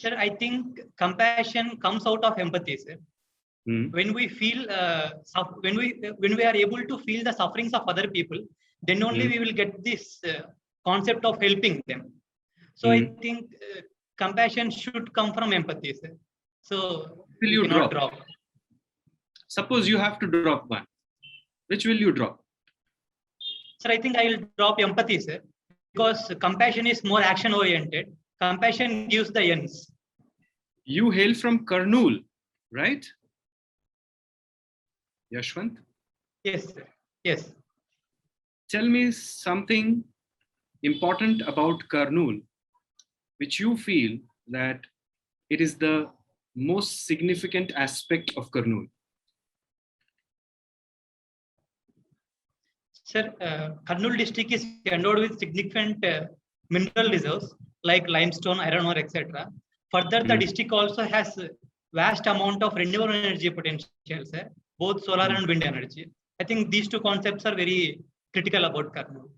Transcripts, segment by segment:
Sir, I think compassion comes out of empathy, sir. When we feel, when we are able to feel the sufferings of other people, then only we will get this concept of helping them. So I think compassion should come from empathy, sir. So will you drop? Suppose you have to drop one. Which will you drop? Sir, I think I will drop empathy, sir, because compassion is more action oriented. Compassion gives the ends. You hail from Kurnool, right? Yashwant? Yes, sir. Yes. Tell me something important about Kurnool, which you feel that it is the most significant aspect of Kurnool. Sir, Kurnool district is endowed with significant mineral reserves like limestone, iron ore, etc. Further, the district also has vast amount of renewable energy potential, sir, both solar and wind energy. I think these two concepts are very critical about Kurnool.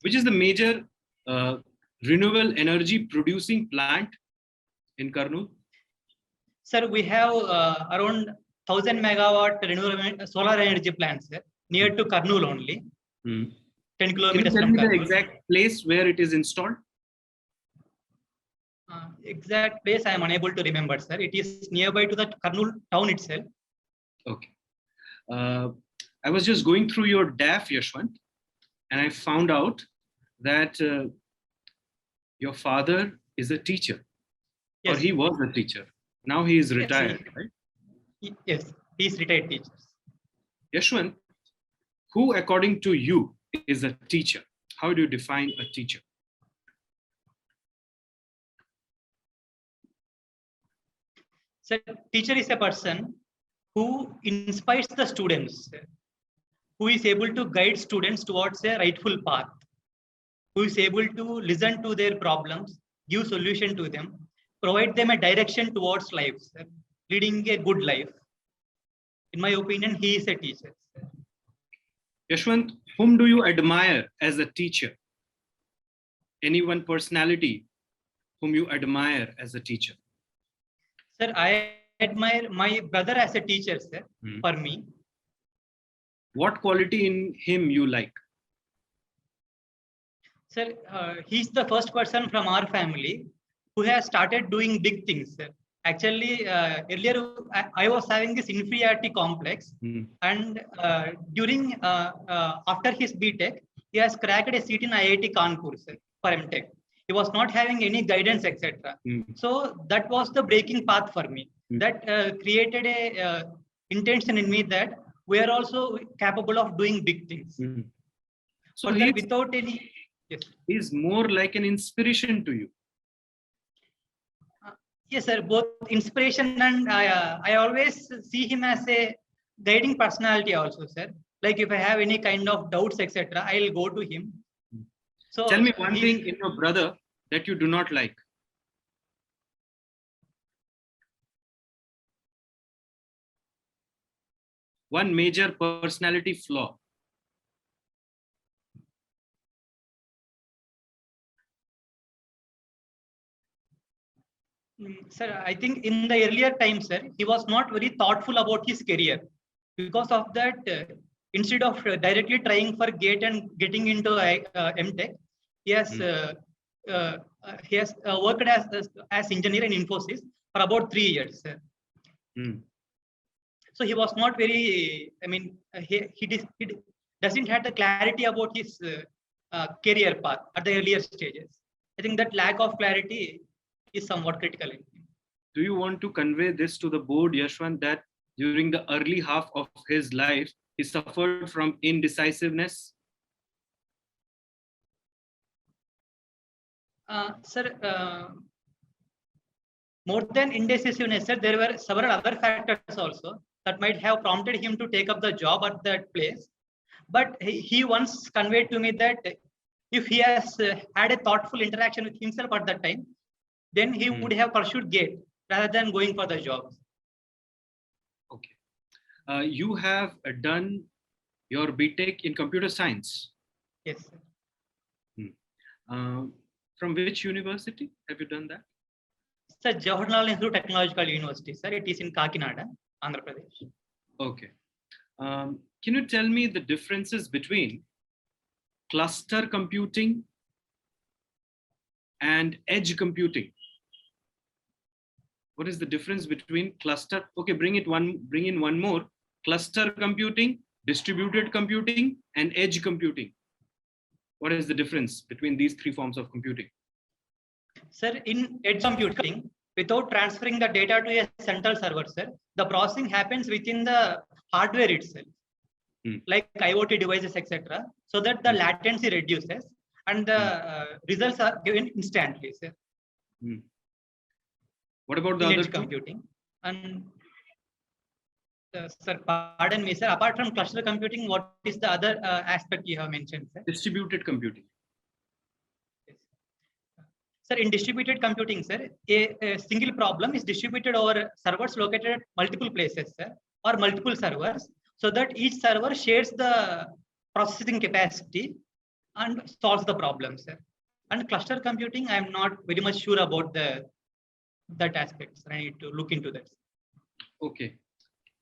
Which is the major renewable energy producing plant in Kurnool? Sir, we have around 1000 megawatt renewable solar energy plants near to Kurnool only. 10 kilometers Can you tell from me Kurnool. the exact place where it is installed? Exact place I am unable to remember, sir. It is nearby to the Kurnool town itself. Okay. I was just going through your DAF, Yashwant, and I found out that your father is a teacher, Yes. or he was a teacher. Now he is retired, right? Yes, he is retired teacher. Yashwant, who according to you is a teacher? How do you define a teacher? So, teacher is a person who inspires the students, who is able to guide students towards a rightful path, who is able to listen to their problems, give solution to them, provide them a direction towards life, leading a good life. In my opinion, he is a teacher. Yashwant, whom do you admire as a teacher? Any one personality whom you admire as a teacher? Sir, I admire my brother as a teacher, sir, for me. What quality in him you like? Sir, he's the first person from our family who has started doing big things, sir. Actually, earlier I was having this inferiority complex, and during after his BTech, he has cracked a seat in IIT Kanpur, sir, for MTech. He was not having any guidance, etc. So that was the breaking path for me. That created a intention in me that we are also capable of doing big things. So that without any, yes, he's more like an inspiration to you. Yes, sir. Both inspiration and I always see him as a guiding personality also, sir. Like if I have any kind of doubts, etc., I'll go to him. So tell me one thing in your brother that you do not like. One major personality flaw. Sir, I think in the earlier times, sir, he was not very thoughtful about his career. Because of that, instead of directly trying for GATE and getting into MTech, he has worked as engineer in Infosys for about 3 years. Sir. So he was not very, I mean, he doesn't have the clarity about his career path at the earlier stages. I think that lack of clarity is somewhat critical. Do you want to convey this to the board, Yashwant, that during the early half of his life, he suffered from indecisiveness? Sir, more than indecisiveness, sir, there were several other factors also that might have prompted him to take up the job at that place. But he once conveyed to me that if he has had a thoughtful interaction with himself at that time, then he would have pursued GATE rather than going for the job. Okay. You have done your BTech in computer science. Yes, sir. From which university have you done that? Sir, Jawaharlal Nehru Technological University, sir. It is in Kakinada, Andhra Pradesh. Okay. Can you tell me the differences between cluster computing and edge computing? What is the difference between cluster? Okay, bring in one more. Cluster computing, distributed computing, and edge computing. What is the difference between these three forms of computing? Sir, in edge computing, without transferring the data to a central server, sir, the processing happens within the hardware itself, like IoT devices, etc., so that the latency reduces and the results are given instantly, sir. What about the other edge computing? And sir, pardon me, sir. Apart from cluster computing, what is the other aspect you have mentioned, sir? Distributed computing. Sir, in distributed computing, sir, a single problem is distributed over servers located at multiple places, sir, or multiple servers, so that each server shares the processing capacity and solves the problem, sir. And cluster computing, I am not very much sure about that aspect, sir. I need to look into that. Okay.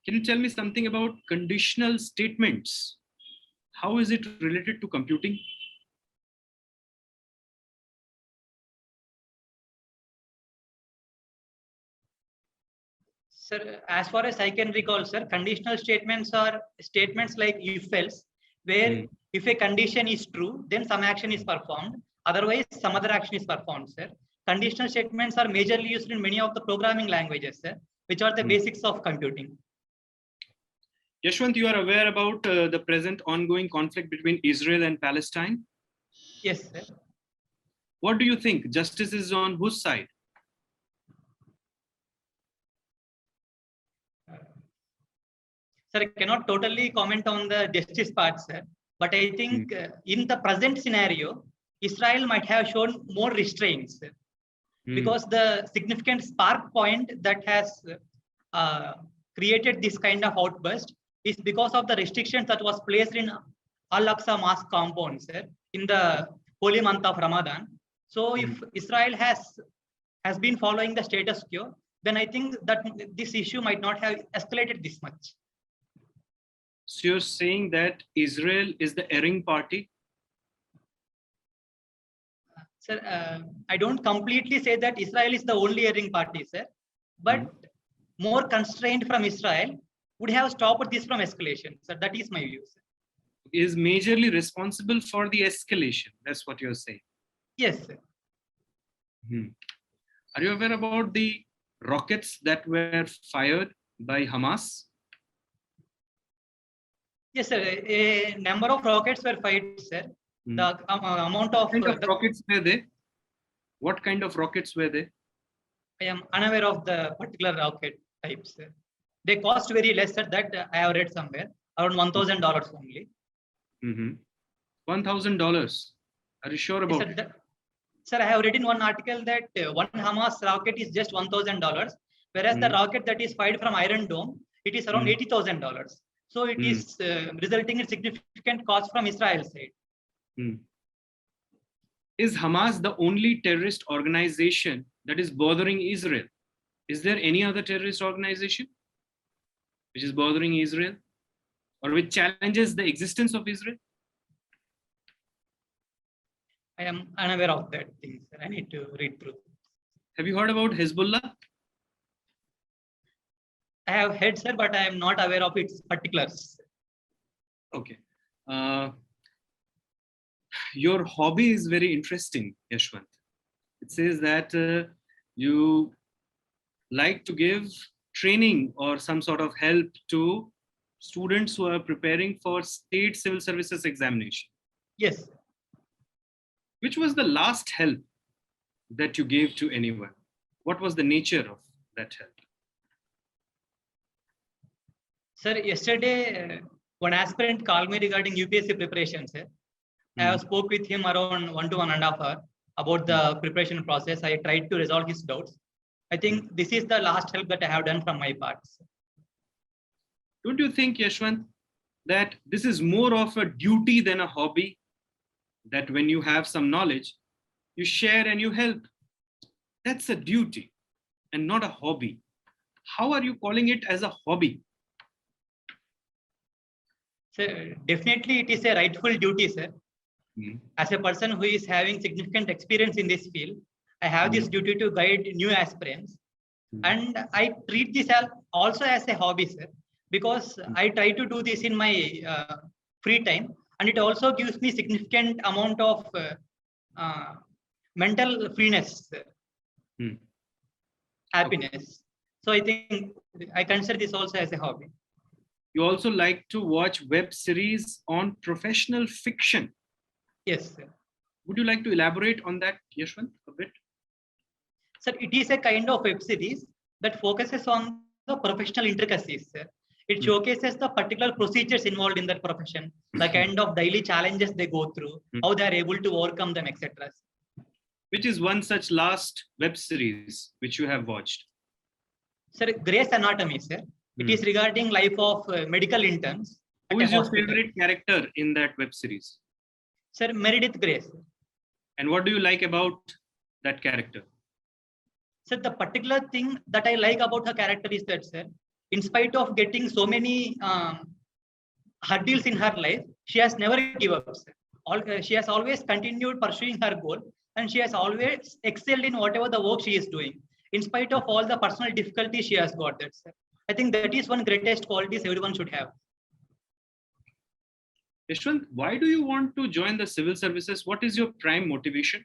Can you tell me something about conditional statements? How is it related to computing? Sir, as far as I can recall, sir, conditional statements are statements like if else, where if a condition is true, then some action is performed. Otherwise, some other action is performed, sir. Conditional statements are majorly used in many of the programming languages, sir, which are the basics of computing. Yashwant, you are aware about the present ongoing conflict between Israel and Palestine? Yes, sir. What do you think? Justice is on whose side? Sir, I cannot totally comment on the justice part, sir. But I think in the present scenario, Israel might have shown more restraints, sir, because the significant spark point that has created this kind of outburst is because of the restrictions that was placed in Al-Aqsa Mosque compound, sir, in the holy month of Ramadan. So if Israel has been following the status quo, then I think that this issue might not have escalated this much. So you're saying that Israel is the erring party? Sir, I don't completely say that Israel is the only erring party, sir, but more constraint from Israel would have stopped this from escalation. So that is my view, sir. Is majorly responsible for the escalation. That's what you're saying. Yes, sir. Are you aware about the rockets that were fired by Hamas? Yes, sir. A number of rockets were fired, sir. The amount of, rockets were they? What kind of rockets were they? I am unaware of the particular rocket types, sir. They cost very less, sir. That I have read somewhere, around $1,000 only. $1,000. Are you sure about it? Sir, I have read in one article that one Hamas rocket is just $1,000, whereas the rocket that is fired from Iron Dome, it is around $80,000. So it is resulting in significant cost from Israel's side. Is Hamas the only terrorist organization that is bothering Israel? Is there any other terrorist organization which is bothering Israel or which challenges the existence of Israel? I am unaware of that thing, sir. I need to read through. Have you heard about Hezbollah? I have heard, sir, but I am not aware of its particulars. Okay. Your hobby is very interesting, Yashwant. It says that you like to give training or some sort of help to students who are preparing for state civil services examination. Yes. Which was the last help that you gave to anyone? What was the nature of that help? Sir, yesterday, one aspirant called me regarding UPSC preparation, sir. I spoke with him around 1 to 1.5 hours about the preparation process. I tried to resolve his doubts. I think this is the last help that I have done from my part, sir. Don't you think, Yashwant, that this is more of a duty than a hobby? That when you have some knowledge, you share and you help. That's a duty. and not a hobby. How are you calling it as a hobby? Sir, definitely it is a rightful duty, sir. As a person who is having significant experience in this field, I have this duty to guide new aspirants. And I treat this also as a hobby, sir, because I try to do this in my free time, and it also gives me significant amount of mental freeness, happiness. So I think I consider this also as a hobby. You also like to watch web series on professional fiction. Yes, sir. Would you like to elaborate on that, Yashwant, a bit? Sir, it is a kind of web series that focuses on the professional intricacies, sir. It showcases the particular procedures involved in that profession, the kind of daily challenges they go through, how they are able to overcome them, etc. Which is one such last web series which you have watched? Sir, Grey's Anatomy, sir. It is regarding life of medical interns. Who is your favorite character in that web series? Sir, Meredith Grey. And what do you like about that character? Sir, the particular thing that I like about her character is that, sir, in spite of getting so many hurdles in her life, she has never given up, sir. She has always continued pursuing her goal, and she has always excelled in whatever the work she is doing, in spite of all the personal difficulties she has got. That, sir. I think that is one greatest qualities everyone should have. Yashwant, why do you want to join the civil services? What is your prime motivation?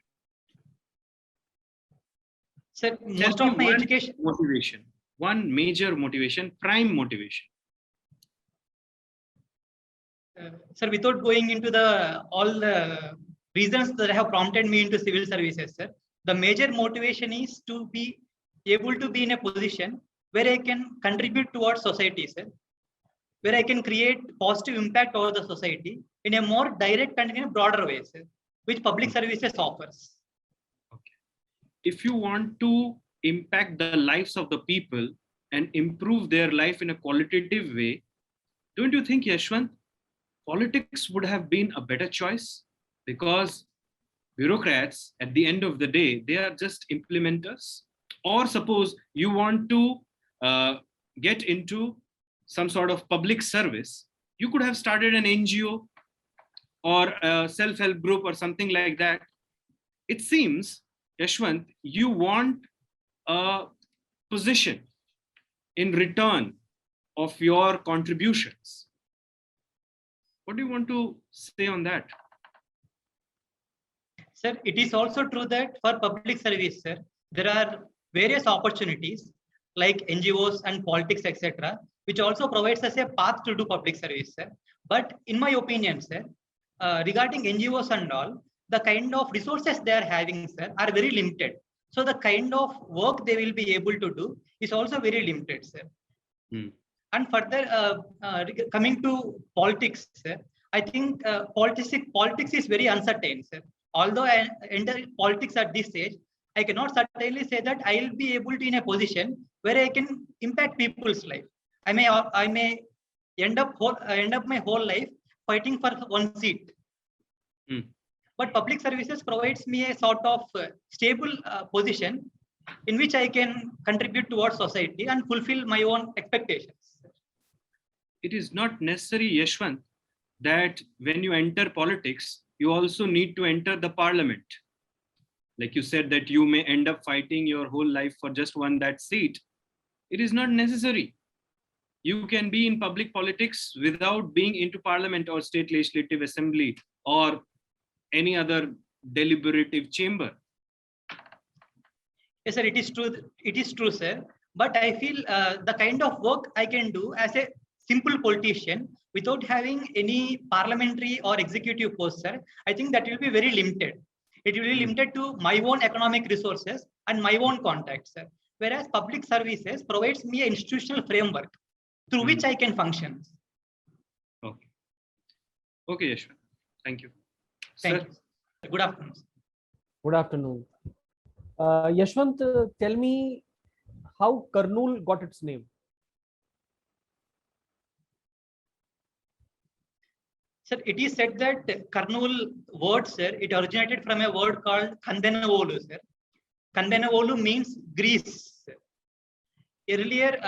Sir, most of my education motivation, one major motivation, prime motivation. Sir, without going into all the reasons that have prompted me into civil services, sir, the major motivation is to be able to be in a position where I can contribute towards society, sir, where I can create positive impact over the society in a more direct and in a broader way, sir, which public services offers. Okay. If you want to impact the lives of the people and improve their life in a qualitative way, don't you think, Yashwant, politics would have been a better choice? Because bureaucrats, at the end of the day, they are just implementers. Or suppose you want to get into some sort of public service, you could have started an NGO or a self-help group or something like that. It seems, Yashwant, you want a position in return of your contributions. What do you want to say on that? Sir, it is also true that for public service, sir, there are various opportunities like NGOs and politics, etc., which also provides us a path to do public service, sir. But in my opinion, sir, regarding NGOs and all, the kind of resources they are having, sir, are very limited. So the kind of work they will be able to do is also very limited, sir. And further, coming to politics, sir, I think politics is very uncertain, sir. Although I enter politics at this stage, I cannot certainly say that I will be able to in a position where I can impact people's life. I may end up my whole life fighting for one seat. But public services provides me a sort of stable position in which I can contribute towards society and fulfill my own expectations. It is not necessary, Yashwant, that when you enter politics, you also need to enter the parliament. Like you said that you may end up fighting your whole life for just that seat. It is not necessary. You can be in public politics without being into parliament or state legislative assembly or any other deliberative chamber. Yes, sir, it is true. It is true, sir. But I feel the kind of work I can do as a simple politician without having any parliamentary or executive post, sir, I think that will be very limited. It will be limited to my own economic resources and my own contacts, sir. Whereas public services provides me an institutional framework through which I can function. Okay. Okay, Yashwant. Thank you. Thank you. Good afternoon. Good afternoon. Yashwant, tell me how Kurnool got its name. Sir, it is said that Kurnool word, sir, it originated from a word called Kandenavolu, sir. Kandenavolu means Greece, sir. earlier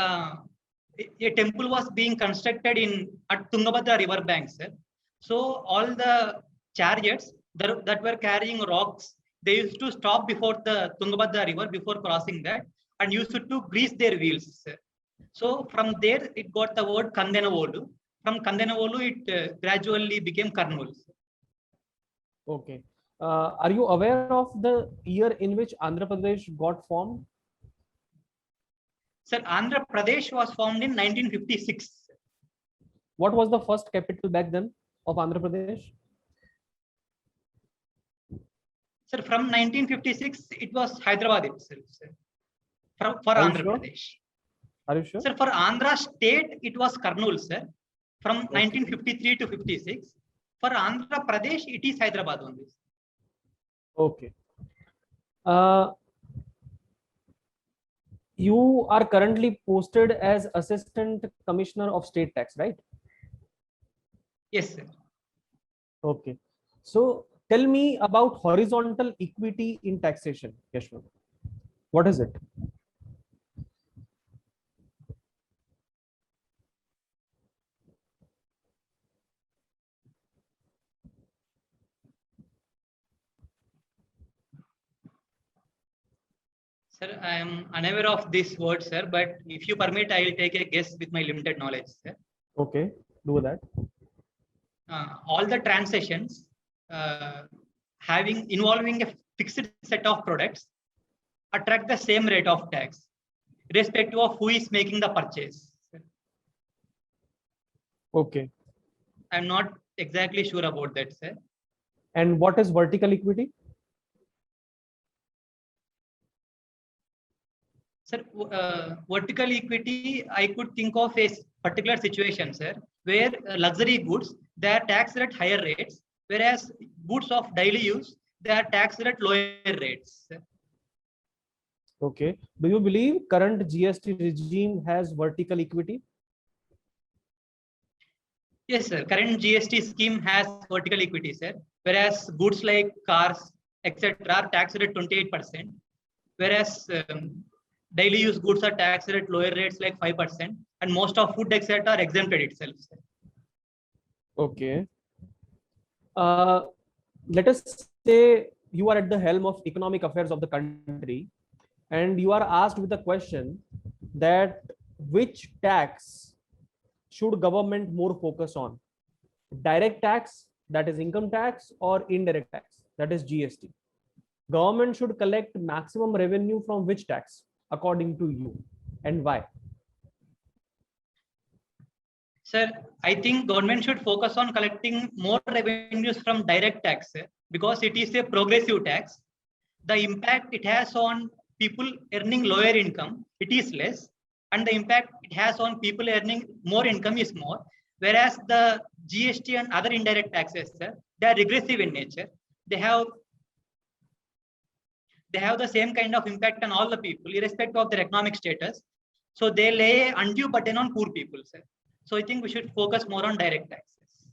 a temple was being constructed at Tungabhadra river banks. So all the chariots that were carrying rocks, they used to stop before the Tungabhadra river before crossing that, and used to grease their wheels. So from there it got the word Kandenavolu. From Kandenavolu it gradually became Kurnool. Okay. Are you aware of the year in which Andhra Pradesh got formed? Sir, Andhra Pradesh was formed in 1956. What was the first capital back then of Andhra Pradesh? Sir, from 1956, it was Hyderabad itself, sir. For Are you Andhra sure? Pradesh. Are you sure? Sir, for Andhra state, it was Kurnool, sir. From Okay. 1953 to 56. For Andhra Pradesh, it is Hyderabad only. Okay. You are currently posted as Assistant Commissioner of State Tax, right? Yes, sir. Okay. So tell me about horizontal equity in taxation, Yashwant. What is it? Sir, I am unaware of this word, sir, but if you permit, I will take a guess with my limited knowledge, sir. Okay, do that. All the transactions involving a fixed set of products attract the same rate of tax, irrespective of who is making the purchase. Okay. I'm not exactly sure about that, sir. And what is vertical equity? Sir, vertical equity, I could think of a particular situation, sir, where luxury goods, they are taxed at higher rates, whereas goods of daily use, they are taxed at lower rates. Sir. Okay. Do you believe current GST regime has vertical equity? Yes, sir. Current GST scheme has vertical equity, sir, whereas goods like cars, etc., are taxed at 28%, whereas daily use goods are taxed at lower rates like 5%, and most of food, etc., are exempted itself, sir. Okay. Let us say you are at the helm of economic affairs of the country, and you are asked with the question that which tax should government more focus on? Direct tax, that is income tax, or indirect tax, that is GST? Government should collect maximum revenue from which tax, according to you, and why? Sir, I think government should focus on collecting more revenues from direct tax, sir, because it is a progressive tax. The impact it has on people earning lower income, it is less, and the impact it has on people earning more income is more. Whereas the GST and other indirect taxes, sir, they are regressive in nature. They have the same kind of impact on all the people, irrespective of their economic status. So they lay undue burden on poor people, sir. So I think we should focus more on direct taxes.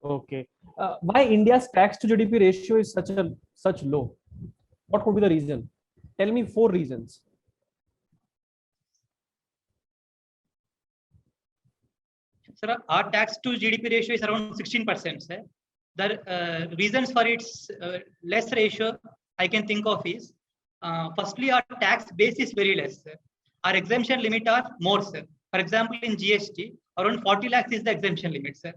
Okay. Why India's tax to GDP ratio is such low? What could be the reason? Tell me 4 reasons. Sir, our tax to GDP ratio is around 16%, sir. The reasons for its less ratio I can think of is, firstly, our tax base is very less, sir. Our exemption limit are more, sir. For example, in GST, around 40 lakhs is the exemption limit, sir.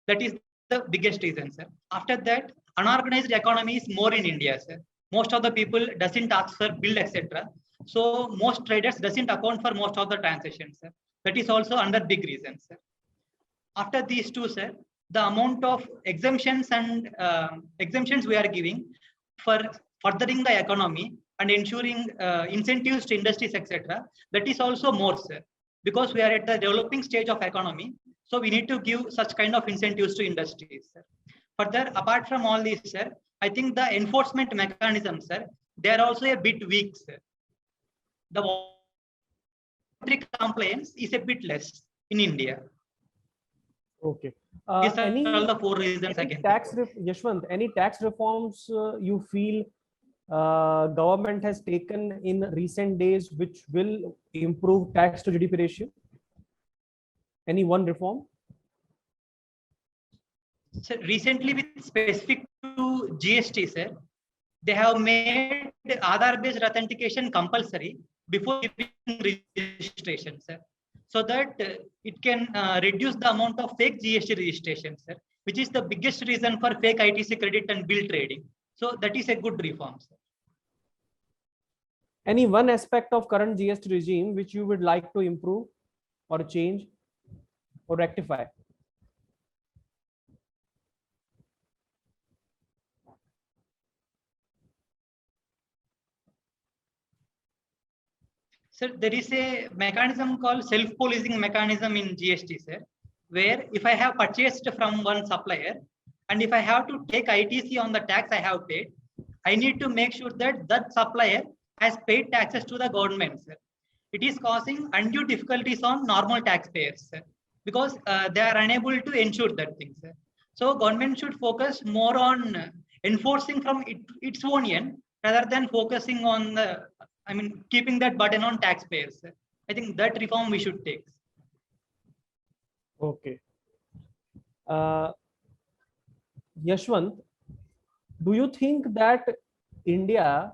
That is the biggest reason, sir. After that, unorganized economy is more in India, sir. Most of the people doesn't ask for bill, etc. So most traders doesn't account for most of the transactions, sir. That is also another big reason, sir. After these two, sir, the amount of exemptions and exemptions we are giving for furthering the economy and ensuring incentives to industries, etc., that is also more, sir. Because we are at the developing stage of economy, so we need to give such kind of incentives to industries, sir. Further, apart from all this, sir, I think the enforcement mechanism, sir, they are also a bit weak, sir. The voluntary compliance is a bit less in India. Okay. These are all the 4 reasons I can Yashwant, any tax reforms you feel government has taken in recent days which will improve tax to GDP ratio? Any one reform? So recently, with specific to GST, sir, they have made Aadhaar-based authentication compulsory before giving registration, sir, so that it can reduce the amount of fake GST registration, sir, which is the biggest reason for fake ITC credit and bill trading. So that is a good reform, sir. Any one aspect of current GST regime which you would like to improve or change or rectify? Sir, there is a mechanism called self-policing mechanism in GST, sir, where if I have purchased from one supplier and if I have to take ITC on the tax I have paid, I need to make sure that that supplier has paid taxes to the government, sir. It is causing undue difficulties on normal taxpayers, sir, because they are unable to ensure that thing, sir. So government should focus more on enforcing from its own end rather than focusing on the, I mean, keeping that burden on taxpayers, sir. I think that reform we should take. Okay. Yashwant, do you think that India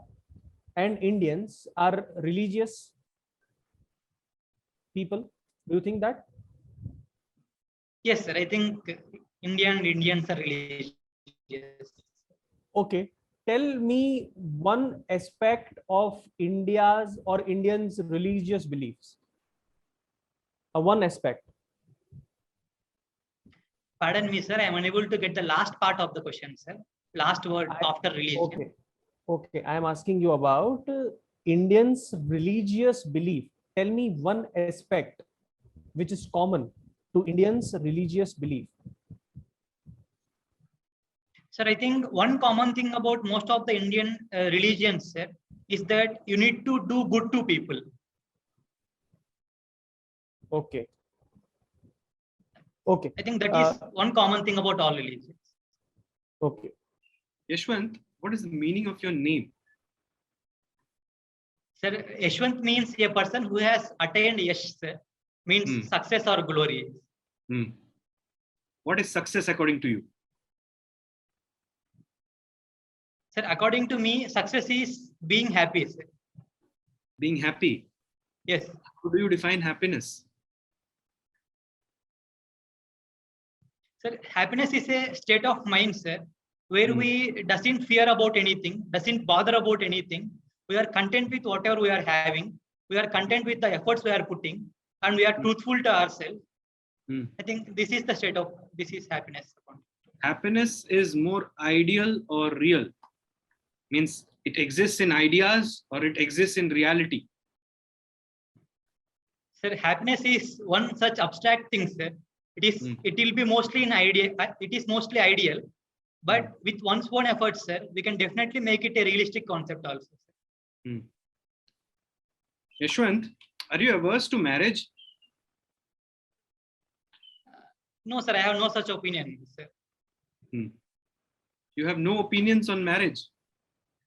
and Indians are religious people? Do you think that? Yes, sir. I think India and Indians are religious. Okay. Tell me one aspect of India's or Indians' religious beliefs. One aspect. Pardon me, sir. I am unable to get the last part of the question, sir. Last word after religion. Okay. Okay. I am asking you about Indians' religious belief. Tell me one aspect which is common to Indians' religious belief. Sir, I think one common thing about most of the Indian religions, sir, is that you need to do good to people. Okay. Okay. I think that is one common thing about all religions. Okay. Yashwant, what is the meaning of your name? Sir, Yashwant means a person who has attained Yash, sir, means success or glory. What is success according to you? Sir, according to me, success is being happy, sir. Being happy? Yes. How do you define happiness? Sir, happiness is a state of mind, sir, where we doesn't fear about anything, doesn't bother about anything. We are content with whatever we are having. We are content with the efforts we are putting, and we are truthful to ourselves. I think this is the state of, this is happiness. Happiness is more ideal or real? Means it exists in ideas or it exists in reality? Sir, happiness is one such abstract thing, sir. It is. It will be mostly in idea. It is mostly ideal, but with one's own efforts, sir, we can definitely make it a realistic concept also. Yashwant, are you averse to marriage? No, sir. I have no such opinion, sir. You have no opinions on marriage?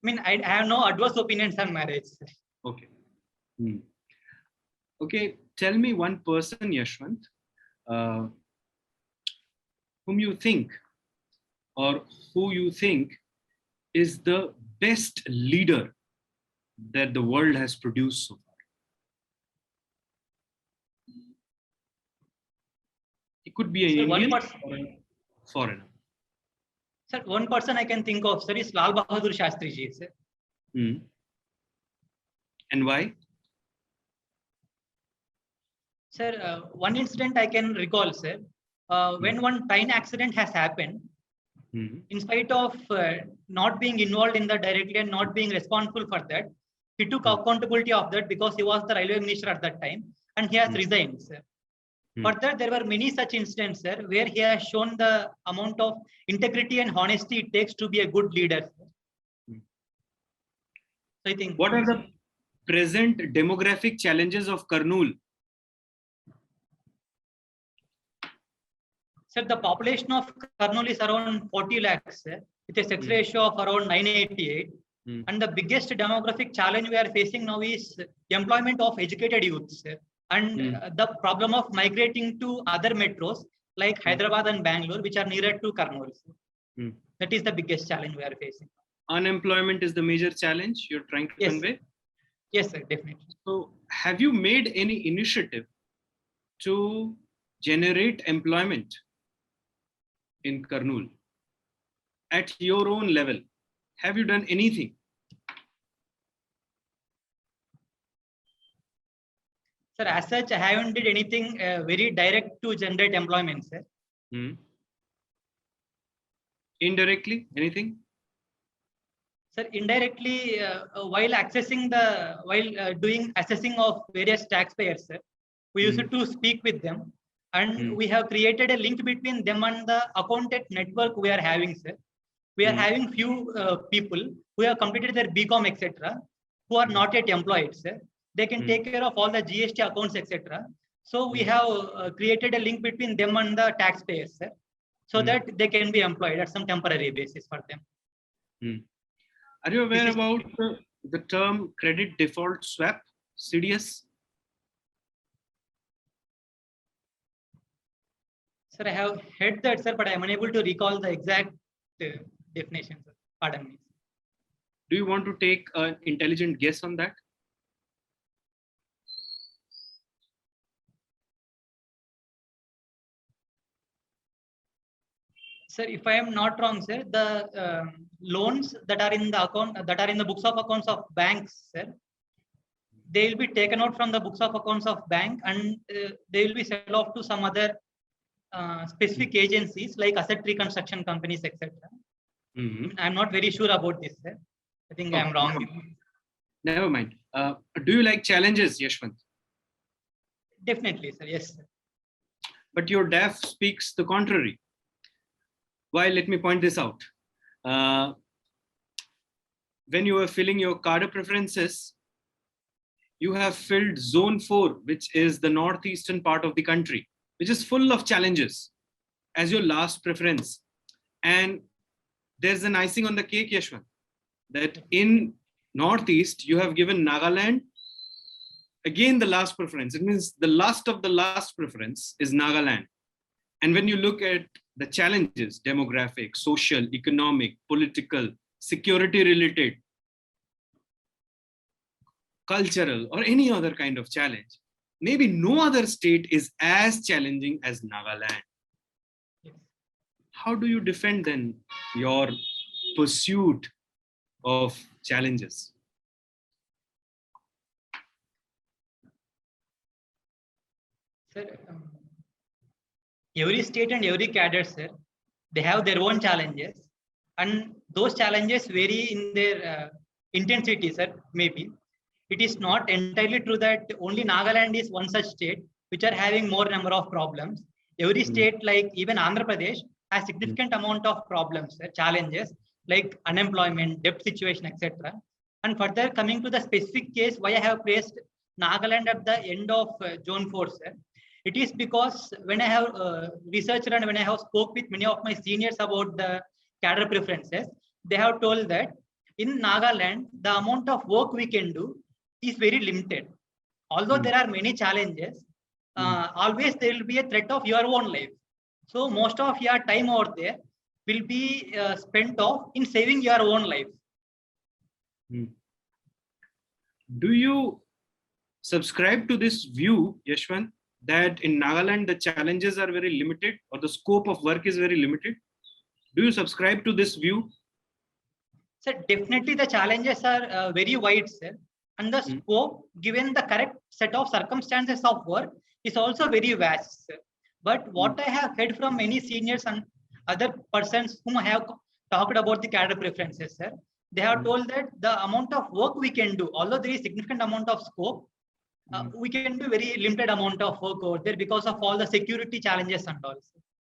I mean, I have no adverse opinions on marriage, sir. Okay. Okay. Tell me one person, Yashwant, whom you think or who you think is the best leader that the world has produced so far. It could be an Indian or a foreigner. Sir, one person I can think of, sir, is Lal Bahadur Shastri ji, sir. And why? Sir, one incident I can recall, sir. When one train accident has happened, in spite of not being involved in that directly and not being responsible for that, he took accountability of that because he was the railway minister at that time, and he has resigned, sir. Further, there were many such incidents, sir, where he has shown the amount of integrity and honesty it takes to be a good leader. So I think. What are the present demographic challenges of Kurnool? Sir, the population of Kurnool is around 40 lakhs, sir, with a sex ratio of around 988. And the biggest demographic challenge we are facing now is employment of educated youths, and the problem of migrating to other metros like Hyderabad and Bangalore, which are nearer to Kurnool. That is the biggest challenge we are facing. Unemployment is the major challenge you're trying to convey? Yes, sir, definitely. So have you made any initiative to generate employment in Kurnool at your own level? Have you done anything? Sir, as such, I haven't did anything very direct to generate employment, sir. Indirectly, anything? Sir, indirectly, while doing assessing of various taxpayers, sir, we used to speak with them, and we have created a link between them and the accountant network we are having, sir. We are having few people who have completed their BCom, etc., who are not yet employed, sir. They can take care of all the GST accounts, etc. So we have created a link between them and the taxpayers, sir, so that they can be employed at some temporary basis for them. Are you aware about the term credit default swap, CDS? Sir, I have heard that, sir, but I am unable to recall the exact definition, sir. Pardon me. Do you want to take an intelligent guess on that? Sir, if I am not wrong, sir, the loans that are in the account, that are in the books of accounts of banks, sir, they will be taken out from the books of accounts of bank, and they will be sell off to some other specific agencies like asset reconstruction companies, etc. I'm not very sure about this, sir. I think I am wrong. Never mind. Do you like challenges, Yashwant? Definitely, sir. Yes, sir. But your DAF speaks the contrary. Why? Let me point this out. When you are filling your cadre preferences, you have filled zone 4, which is the northeastern part of the country, which is full of challenges, as your last preference. And there's an icing on the cake, Yashwant, that in northeast, you have given Nagaland, again, the last preference. It means the last of the last preference is Nagaland. And when you look at the challenges, demographic, social, economic, political, security related, cultural, or any other kind of challenge, maybe no other state is as challenging as Nagaland. How do you defend then your pursuit of challenges? Sir, every state and every cadre, sir, they have their own challenges, and those challenges vary in their intensity, sir. Maybe it is not entirely true that only Nagaland is one such state which are having more number of problems. Every state, like even Andhra Pradesh, has significant amount of problems, challenges like unemployment, debt situation, etc. And further, coming to the specific case, why I have placed Nagaland at the end of Zone 4, sir. It is because when I have researched and when I have spoke with many of my seniors about the cadre preferences, they have told that in Nagaland, the amount of work we can do is very limited. Although there are many challenges, always there will be a threat of your own life. So most of your time over there will be spent off in saving your own life. Do you subscribe to this view, Yashwant, that in Nagaland, the challenges are very limited or the scope of work is very limited? Do you subscribe to this view? Sir, definitely the challenges are very wide, sir. And the scope, given the correct set of circumstances of work, is also very vast, sir. But what I have heard from many seniors and other persons whom I have talked about the cadre preferences, sir, they have told that the amount of work we can do, although there is significant amount of scope, we can do very limited amount of work over there because of all the security challenges and all,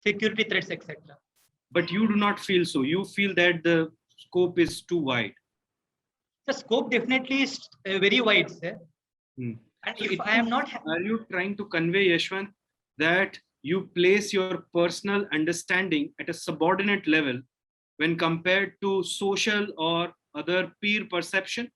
security threats, etc. But you do not feel so. You feel that the scope is too wide. The scope definitely is very wide, sir. And so if I am not... Are you trying to convey, Yashwant, that you place your personal understanding at a subordinate level when compared to social or other peer perception?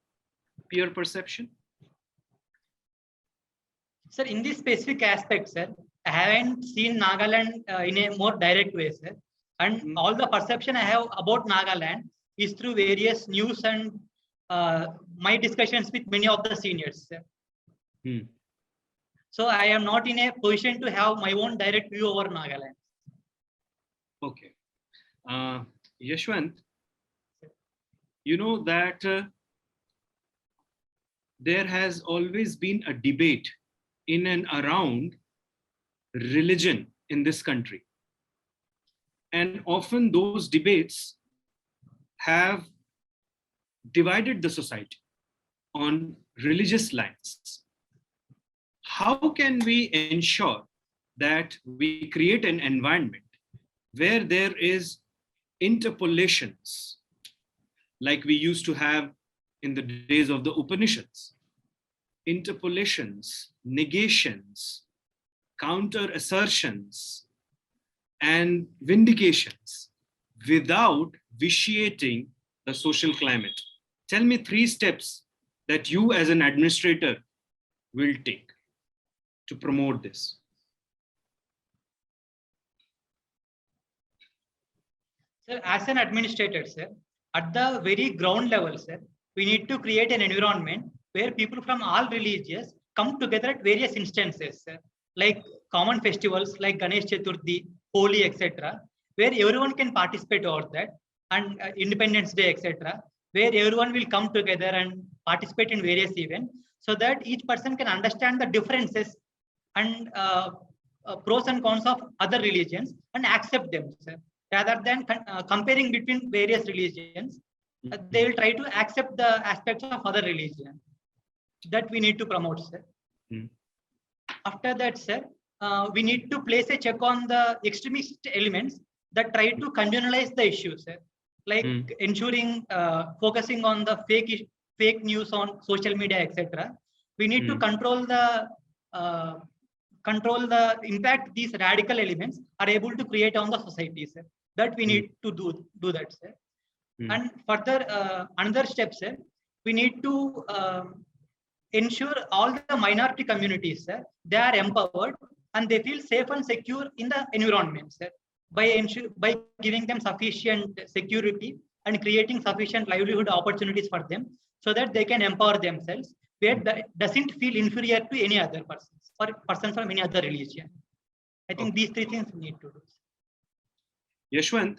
Sir, in this specific aspect, sir, I haven't seen Nagaland in a more direct way, sir. And all the perception I have about Nagaland is through various news and my discussions with many of the seniors, sir. So I am not in a position to have my own direct view over Nagaland. Okay. Yashwant, you know that there has always been a debate in and around religion in this country. And often those debates have divided the society on religious lines. How can we ensure that we create an environment where there is interpolations like we used to have in the days of the Upanishads? Interpolations, negations, counter assertions, and vindications without vitiating the social climate. Tell me 3 steps that you as an administrator will take to promote this. Sir, as an administrator, sir, at the very ground level, sir, we need to create an environment where people from all religions come together at various instances, sir, like common festivals like Ganesh Chaturthi, Holi, etc., where everyone can participate over that, and Independence Day, etc., where everyone will come together and participate in various events, so that each person can understand the differences and pros and cons of other religions and accept them, sir. Rather than comparing between various religions, they will try to accept the aspects of other religion. That we need to promote, sir. After that, sir, we need to place a check on the extremist elements that try to communalize the issue, sir. Like ensuring, focusing on the fake news on social media, etc. We need to control the impact these radical elements are able to create on the society, sir. That we need to do that, sir. And further, another step, sir, we need to ensure all the minority communities, sir, they are empowered and they feel safe and secure in the environment, sir, by giving them sufficient security and creating sufficient livelihood opportunities for them, so that they can empower themselves, where they doesn't feel inferior to any other persons or persons from any other religion. I think these 3 things we need to do. Yashwant,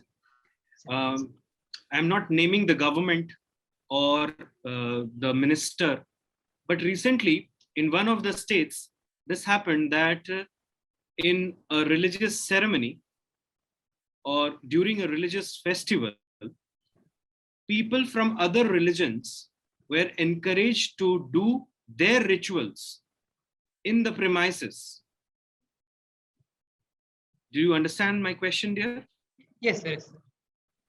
I'm not naming the government or the minister, but recently in one of the states, this happened that in a religious ceremony or during a religious festival, people from other religions were encouraged to do their rituals in the premises. Do you understand my question, dear? Yes, sir. Yes, sir.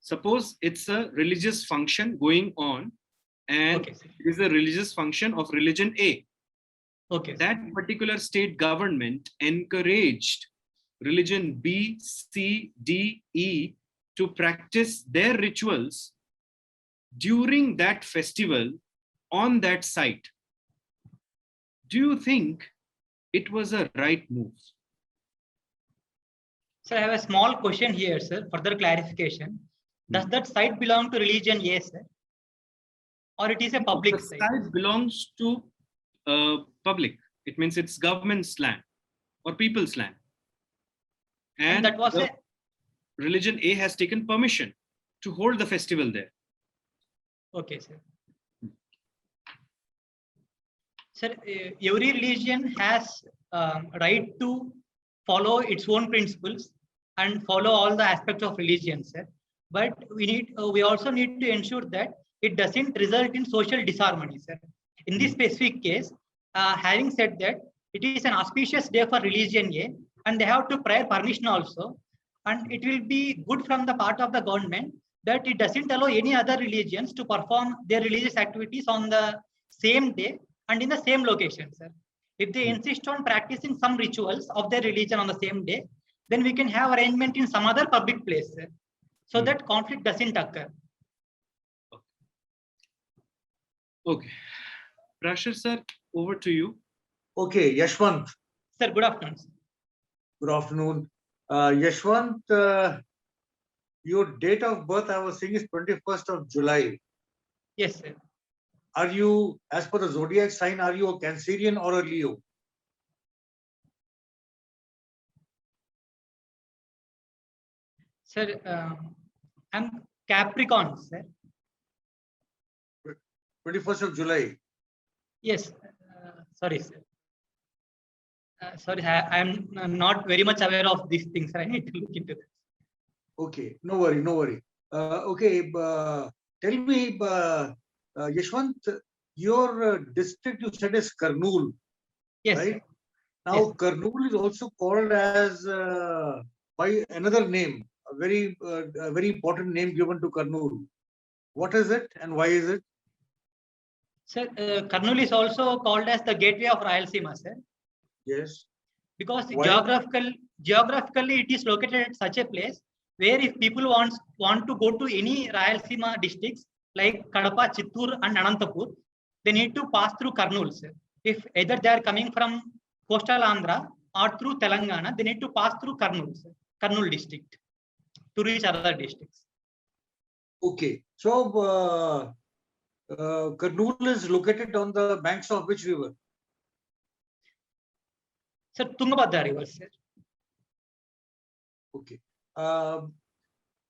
Suppose it's a religious function going on, and it is a religious function of religion A. Okay. That particular state government encouraged religion B, C, D, E to practice their rituals during that festival on that site. Do you think it was a right move? Sir, I have a small question here, sir. Further clarification. Does that site belong to religion A, sir? Or it is a public site? The site belongs to public. It means it's government's land or people's land. And that was religion A has taken permission to hold the festival there. Okay, sir. Sir, every religion has right to follow its own principles and follow all the aspects of religion, sir. But we also need to ensure that it doesn't result in social disharmony, sir. In this specific case, having said that, it is an auspicious day for religion A, and they have to prior permission also. And it will be good from the part of the government that it doesn't allow any other religions to perform their religious activities on the same day and in the same location, sir. If they insist on practicing some rituals of their religion on the same day, then we can have arrangement in some other public place, sir, so that conflict doesn't occur. Okay. Prashar sir, over to you. Okay, Yashwant. Sir, good afternoon. Good afternoon. Yashwant, your date of birth, I was saying, is 21st of July. Yes, sir. Are you, as per the zodiac sign, are you a Cancerian or a Leo? Sir, I'm Capricorn, sir. 21st of July. Yes. Sorry, sir. Sorry, I'm not very much aware of these things. I need to look into this. Okay, no worry, no worry. Okay, tell me, Yashwant, your district you said is Kurnool, Yes, right? sir. Now, Yes. Kurnool is also called as by another name, a very important name given to Kurnool. What is it and why is it? Sir, Kurnool is also called as the gateway of Rayalaseema, sir, Yes. because Why? geographically it is located at such a place where if people want to go to any Rayalaseema districts like Kadapa, Chittoor, and Anantapur, they need to pass through Kurnool, sir. If either they are coming from coastal Andhra or through Telangana, they need to pass through Kurnool, sir, Kurnool district to reach other districts. Okay. So, Kurnool is located on the banks of which river? Sir, Tungabhadra River, sir. Okay.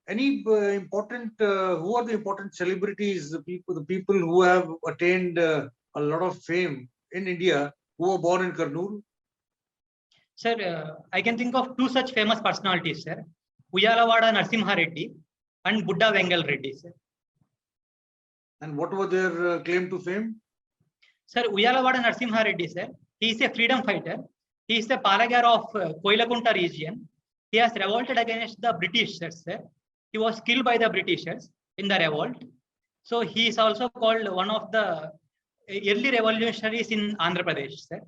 Any important, who are the important celebrities, the people who have attained a lot of fame in India who were born in Kurnool? Sir, I can think of two such famous personalities, sir. Uyalavada Narasimha Reddy and Buddha Vengal Reddy, sir. And what were their claim to fame? Sir, Uyalavada Narasimha Reddy, sir, he is a freedom fighter. He is the Palagar of Koilakunta region. He has revolted against the Britishers, sir. He was killed by the Britishers in the revolt. So he is also called one of the early revolutionaries in Andhra Pradesh, sir.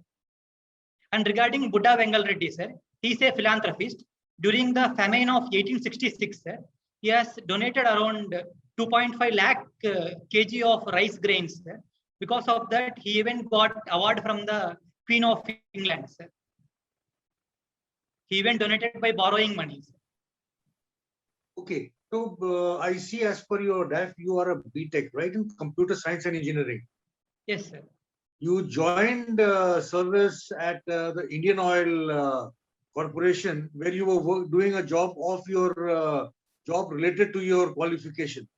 And regarding Buddha Vengal Reddy, sir, he is a philanthropist. During the famine of 1866, sir, he has donated around 2.5 lakh kg of rice grains, sir. Because of that, he even got award from the Queen of England, sir. He even donated by borrowing money, sir. Okay. So, I see as per your DAF, you are a BTech, right, in computer science and engineering. Yes, sir. You joined service at the Indian Oil Corporation, where you were doing a job of your job related to your qualification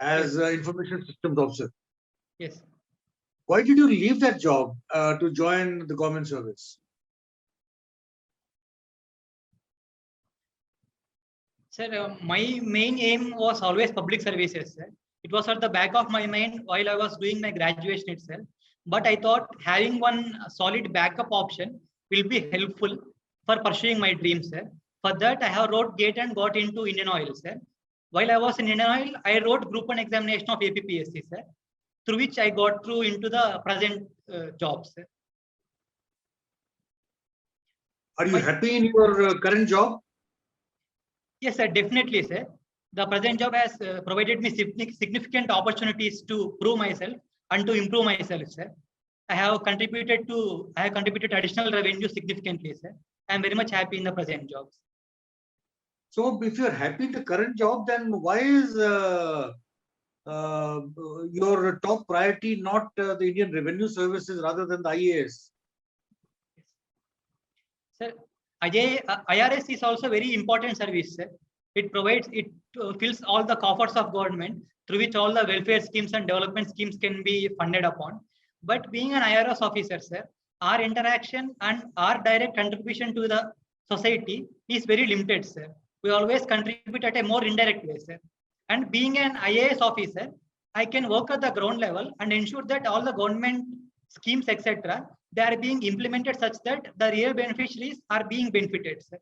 as information systems officer. Yes. Why did you leave that job to join the government service? Sir, my main aim was always public services, sir. It was at the back of my mind while I was doing my graduation itself. But I thought having one solid backup option will be helpful for pursuing my dreams, sir. For that, I have wrote GATE and got into Indian Oil, sir. While I was in Indian Oil, I wrote Group 1 examination of APPSC, sir, through which I got through into the present jobs, sir. Are you happy in your current job? Yes, sir, definitely, sir. The present job has provided me significant opportunities to prove myself and to improve myself, sir. I have contributed additional revenue significantly, sir. I am very much happy in the present jobs. So, if you are happy in the current job, then why is your top priority not the Indian Revenue Services rather than the IAS? Sir, IRS is also very important service, sir. It fills all the coffers of government through which all the welfare schemes and development schemes can be funded upon. But being an IRS officer, sir, our interaction and our direct contribution to the society is very limited, sir. We always contribute at a more indirect way, sir. And being an IAS officer, I can work at the ground level and ensure that all the government schemes, etc., they are being implemented such that the real beneficiaries are being benefited, sir.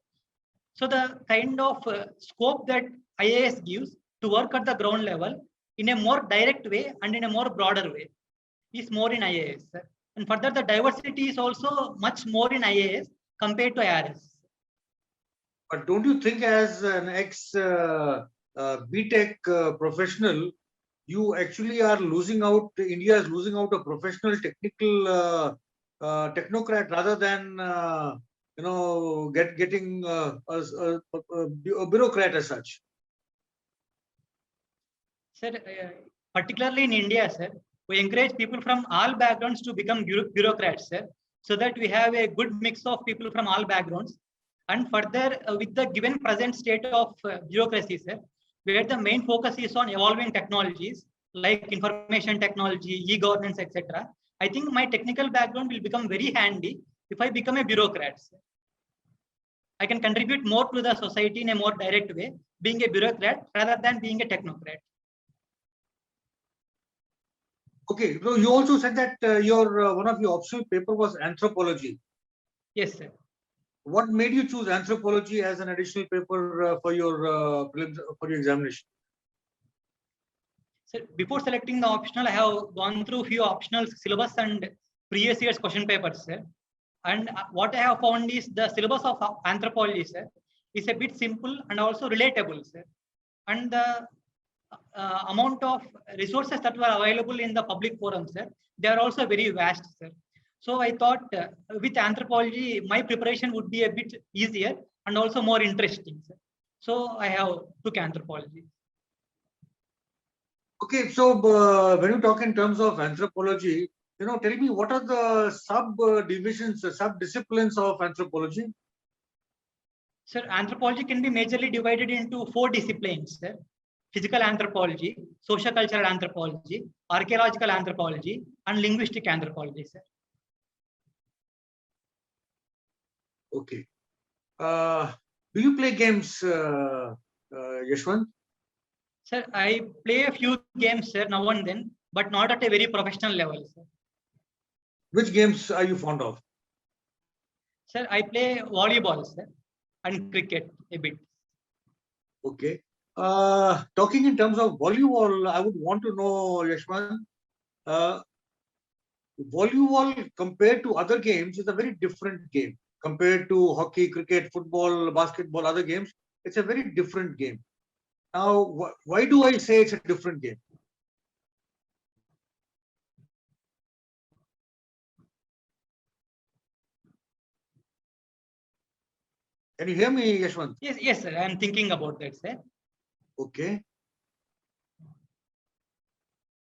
So the kind of scope that IAS gives to work at the ground level in a more direct way and in a more broader way is more in IAS, sir. And further, the diversity is also much more in IAS compared to IRS. But don't you think, as an ex BTech professional, you actually are losing out. India is losing out a professional, technical technocrat rather than getting a bureaucrat as such. Sir, particularly in India, sir, we encourage people from all backgrounds to become bureaucrats, sir, so that we have a good mix of people from all backgrounds. And further, with the given present state of bureaucracy, sir, where the main focus is on evolving technologies like information technology, e-governance, etc. I think my technical background will become very handy if I become a bureaucrat, sir. I can contribute more to the society in a more direct way, being a bureaucrat rather than being a technocrat. Okay, so you also said that your one of your optional paper was anthropology. Yes, sir. What made you choose anthropology as an additional paper for your examination? So before selecting the optional, I have gone through few optional syllabus and previous year's question papers, sir. And what I have found is the syllabus of anthropology, sir, is a bit simple and also relatable, sir. And the amount of resources that were available in the public forums, sir, they are also very vast, sir. So I thought with anthropology, my preparation would be a bit easier and also more interesting, sir. So I have took anthropology. Okay, so when you talk in terms of anthropology, tell me what are the sub-divisions, sub-disciplines of anthropology? Sir, anthropology can be majorly divided into 4 disciplines, sir. Physical anthropology, sociocultural anthropology, archaeological anthropology, and linguistic anthropology, sir. Okay. Do you play games, Yashwant? Sir, I play a few games, sir, now and then, but not at a very professional level, sir. Which games are you fond of? Sir, I play volleyball, sir, and cricket a bit. Okay. Talking in terms of volleyball, I would want to know, Yashwant, volleyball compared to other games is a very different game. Compared to hockey, cricket, football, basketball, other games, it's a very different game. Now, why do I say it's a different game? Can you hear me, Yashwant? Yes, sir. I'm thinking about that, sir. Okay.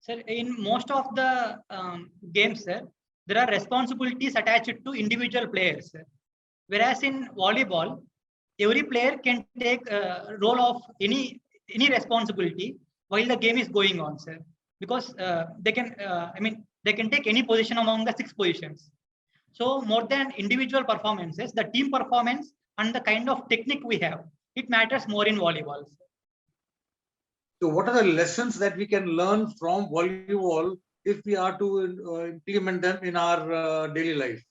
Sir, in most of the games, sir, there are responsibilities attached to individual players, sir. Whereas in volleyball, every player can take a role of any responsibility while the game is going on, sir. Because they can, they can take any position among the 6 positions. So more than individual performances, the team performance and the kind of technique we have, it matters more in volleyball. So what are the lessons that we can learn from volleyball if we are to implement them in our daily life?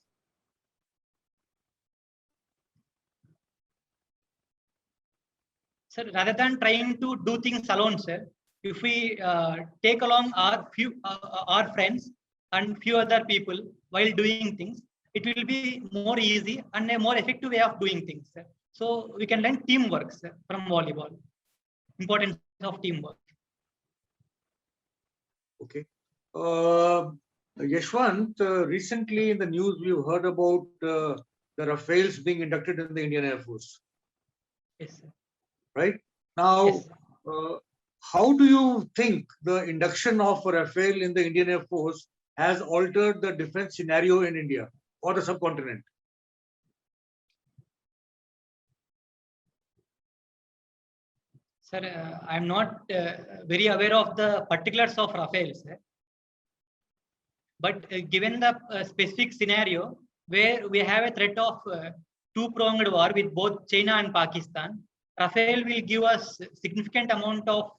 Sir, rather than trying to do things alone, sir, if we take along our friends and few other people while doing things, it will be more easy and a more effective way of doing things, sir. So we can learn teamwork, sir, from volleyball. Importance of teamwork. Okay. Yashwant, recently in the news, we've heard about the Rafales being inducted in the Indian Air Force. Yes, sir. Right? Now, Yes, how do you think the induction of Rafale in the Indian Air Force has altered the defense scenario in India or the subcontinent? Sir, I'm not very aware of the particulars of Rafale, sir. But given the specific scenario where we have a threat of two-pronged war with both China and Pakistan, Rafale will give us significant amount of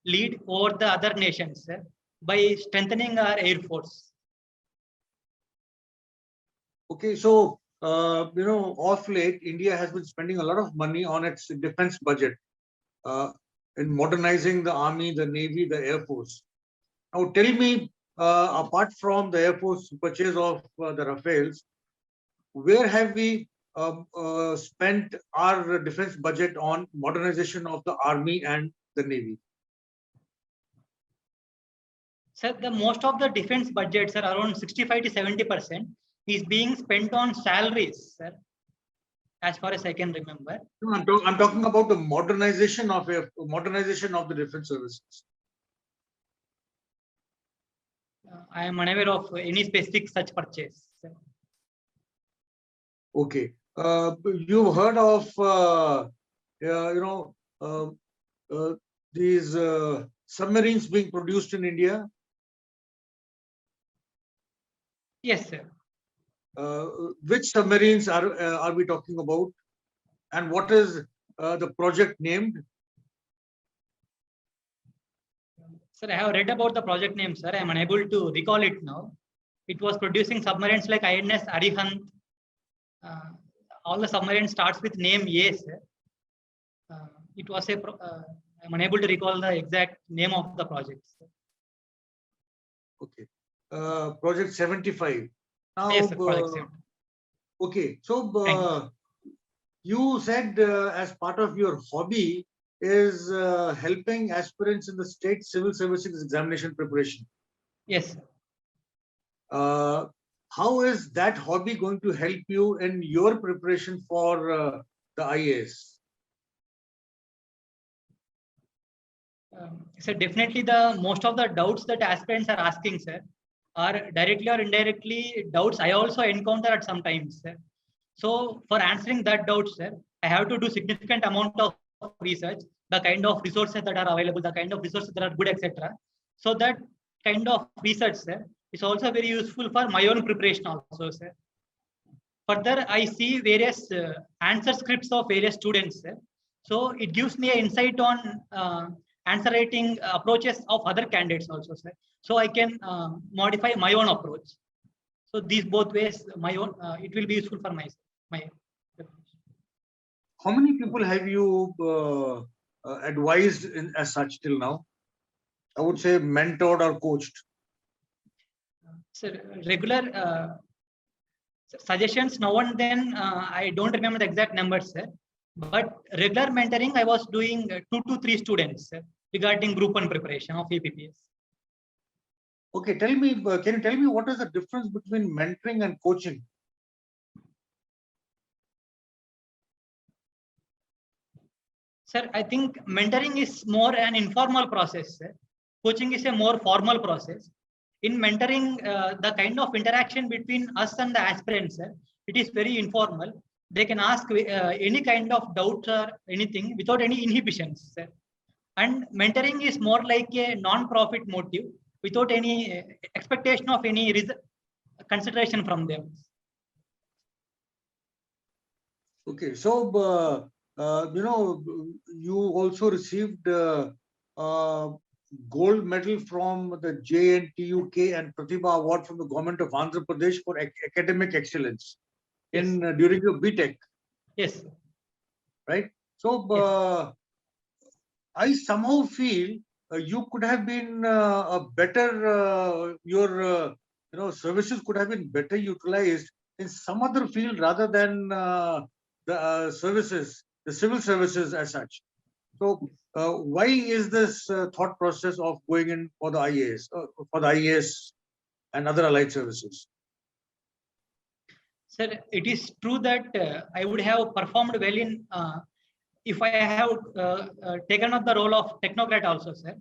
lead over the other nations by strengthening our air force. Okay, so of late, India has been spending a lot of money on its defense budget in modernizing the army, the navy, the air force. Now, tell me, apart from the Air Force purchase of the Rafales, where have we spent our defense budget on modernization of the army and the navy? Sir, the most of the defense budgets are around 65 to 70% is being spent on salaries, sir, as far as I can remember. No, I'm talking about the modernization of the defense services. I am unaware of any specific such purchase, sir. Okay. You've heard of these submarines being produced in India? Yes, sir. Which submarines are we talking about, and what is the project named? Sir, I have read about the project name, sir. I am unable to recall it now. It was producing submarines like INS Arihant. All the submarines starts with name A, sir. It was I'm unable to recall the exact name of the project, sir. Okay. Project 75. Now, Yes, sir, project 7. okay. So, Thank you said as part of your hobby is helping aspirants in the state civil services examination preparation. Yes, sir. How is that hobby going to help you in your preparation for the IAS? So definitely the most of the doubts that aspirants are asking, sir, are directly or indirectly doubts I also encounter at some times, sir. So for answering that doubt, sir, I have to do significant amount of research, the kind of resources that are available, the kind of resources that are good, etc. So that kind of research, sir, is also very useful for my own preparation also, sir. Further, I see various answer scripts of various students, sir. So it gives me an insight on answer writing approaches of other candidates also, sir. So I can modify my own approach. So these both ways, my own, it will be useful for my. How many people have you advised as such till now? I would say mentored or coached. Sir, regular suggestions now and then, I don't remember the exact numbers, sir. But regular mentoring, I was doing 2 to 3 students, sir, regarding group 1 preparation of APPS. Okay, tell me, can you tell me what is the difference between mentoring and coaching? Sir, I think mentoring is more an informal process, sir. Coaching is a more formal process. In mentoring, the kind of interaction between us and the aspirants, sir, it is very informal. They can ask any kind of doubts or anything without any inhibitions, sir. And mentoring is more like a non-profit motive without any expectation of any consideration from them. Okay, so you also received gold medal from the JNTUK and Pratibha Award from the government of Andhra Pradesh for academic excellence in during your BTech. Yes. Right. So I somehow feel you could have been a better your services could have been better utilized in some other field rather than the services, the civil services as such. So why is this thought process of going in for the IAS and other allied services? Sir, it is true that I would have performed well in if I have taken up the role of technocrat also, sir.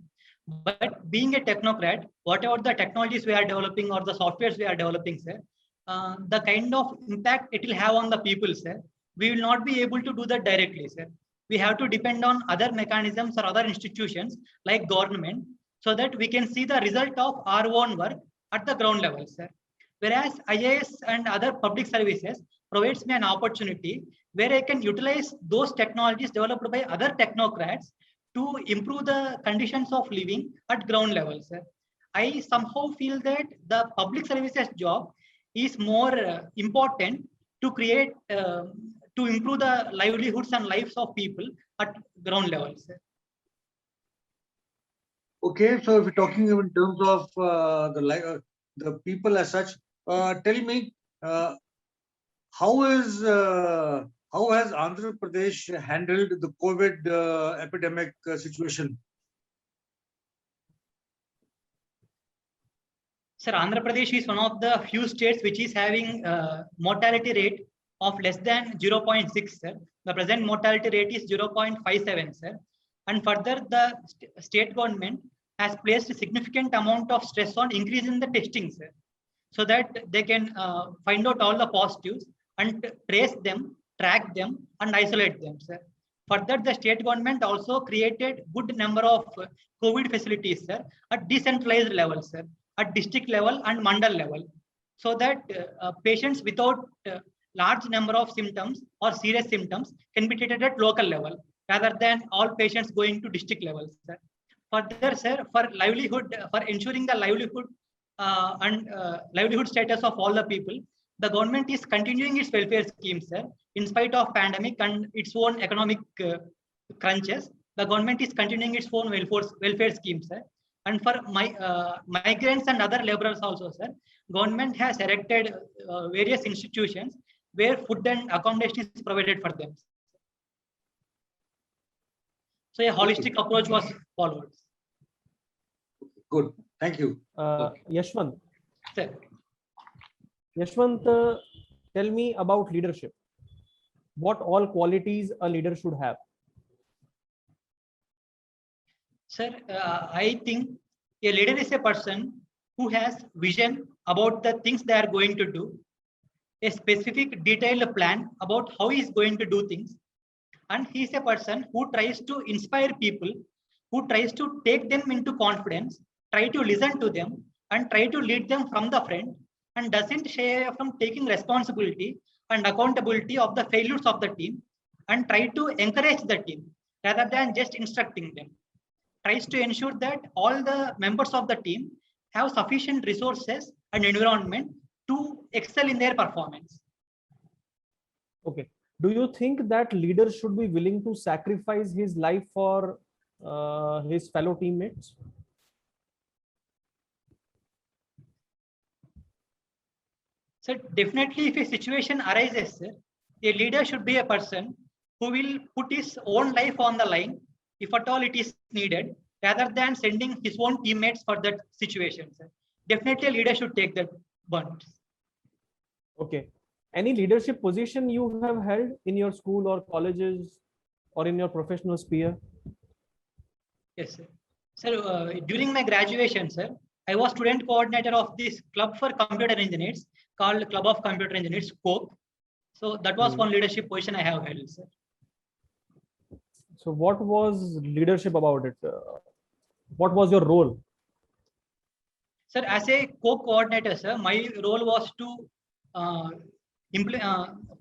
But being a technocrat, whatever the technologies we are developing or the softwares we are developing, sir, the kind of impact it will have on the people, sir, we will not be able to do that directly, sir. We have to depend on other mechanisms or other institutions like government so that we can see the result of our own work at the ground level, sir. Whereas IAS and other public services provides me an opportunity where I can utilize those technologies developed by other technocrats to improve the conditions of living at ground level, sir. I somehow feel that the public services job is more important to create, to improve the livelihoods and lives of people at ground level, sir. Okay, so if you're talking in terms of the people as such, tell me how has Andhra Pradesh handled the COVID epidemic situation? Sir, Andhra Pradesh is one of the few states which is having mortality rate of less than 0.6, sir. The present mortality rate is 0.57, sir. And further, the state government has placed a significant amount of stress on increasing the testing, sir, so that they can find out all the positives and trace them, track them, and isolate them, sir. Further, the state government also created good number of COVID facilities, sir, at decentralized level, sir, at district level and mandal level, so that patients without large number of symptoms or serious symptoms can be treated at local level rather than all patients going to district level, sir. Further, sir, for livelihood, for ensuring the livelihood and livelihood status of all the people, the government is continuing its welfare schemes, sir. In spite of pandemic and its own economic crunches, the government is continuing its own welfare schemes, sir. And for migrants and other laborers also, sir, government has erected various institutions where food and accommodation is provided for them. So a holistic approach was followed. Good. Thank you. Yashwant. Sir. Yashwant, tell me about leadership. What all qualities a leader should have? Sir, I think a leader is a person who has vision about the things they are going to do, a specific detailed plan about how he is going to do things, and he is a person who tries to inspire people, who tries to take them into confidence, try to listen to them, and try to lead them from the front, and doesn't shy away from taking responsibility and accountability of the failures of the team, and try to encourage the team rather than just instructing them. Tries to ensure that all the members of the team have sufficient resources and environment to excel in their performance. Okay. Do you think that leaders should be willing to sacrifice his life for his fellow teammates? So definitely, if a situation arises, a leader should be a person who will put his own life on the line if at all it is needed, rather than sending his own teammates for that situation, sir. Definitely, a leader should take that burnt. Okay. Any leadership position you have held in your school or colleges or in your professional sphere? Yes, sir. Sir, during my graduation, sir, I was student coordinator of this club for computer engineers called Club of Computer Engineers, COPE. So that was one leadership position I have held, sir. So what was leadership about it? What was your role? Sir, as a co-coordinator, sir, my role was to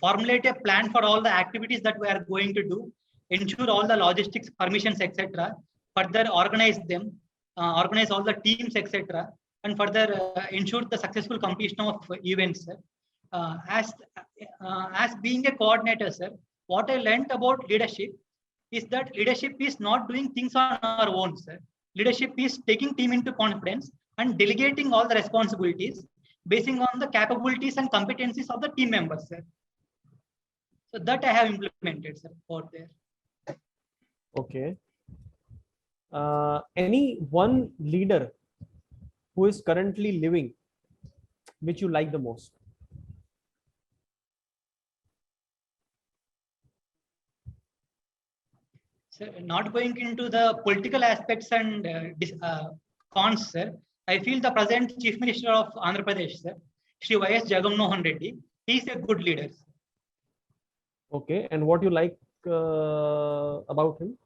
formulate a plan for all the activities that we are going to do, ensure all the logistics, permissions, etc. Further organize them, organize all the teams, etc. And further ensure the successful completion of events, sir. As being a coordinator, sir, what I learned about leadership is that leadership is not doing things on our own, sir. Leadership is taking team into confidence and delegating all the responsibilities basing on the capabilities and competencies of the team members, sir. So that I have implemented, sir, out there. Okay. Any one leader who is currently living, which you like the most? Sir, not going into the political aspects and cons, sir. I feel the present Chief Minister of Andhra Pradesh, sir, Shri Y.S. Jagannath Reddy, he is a good leader. Okay, and what you like about him?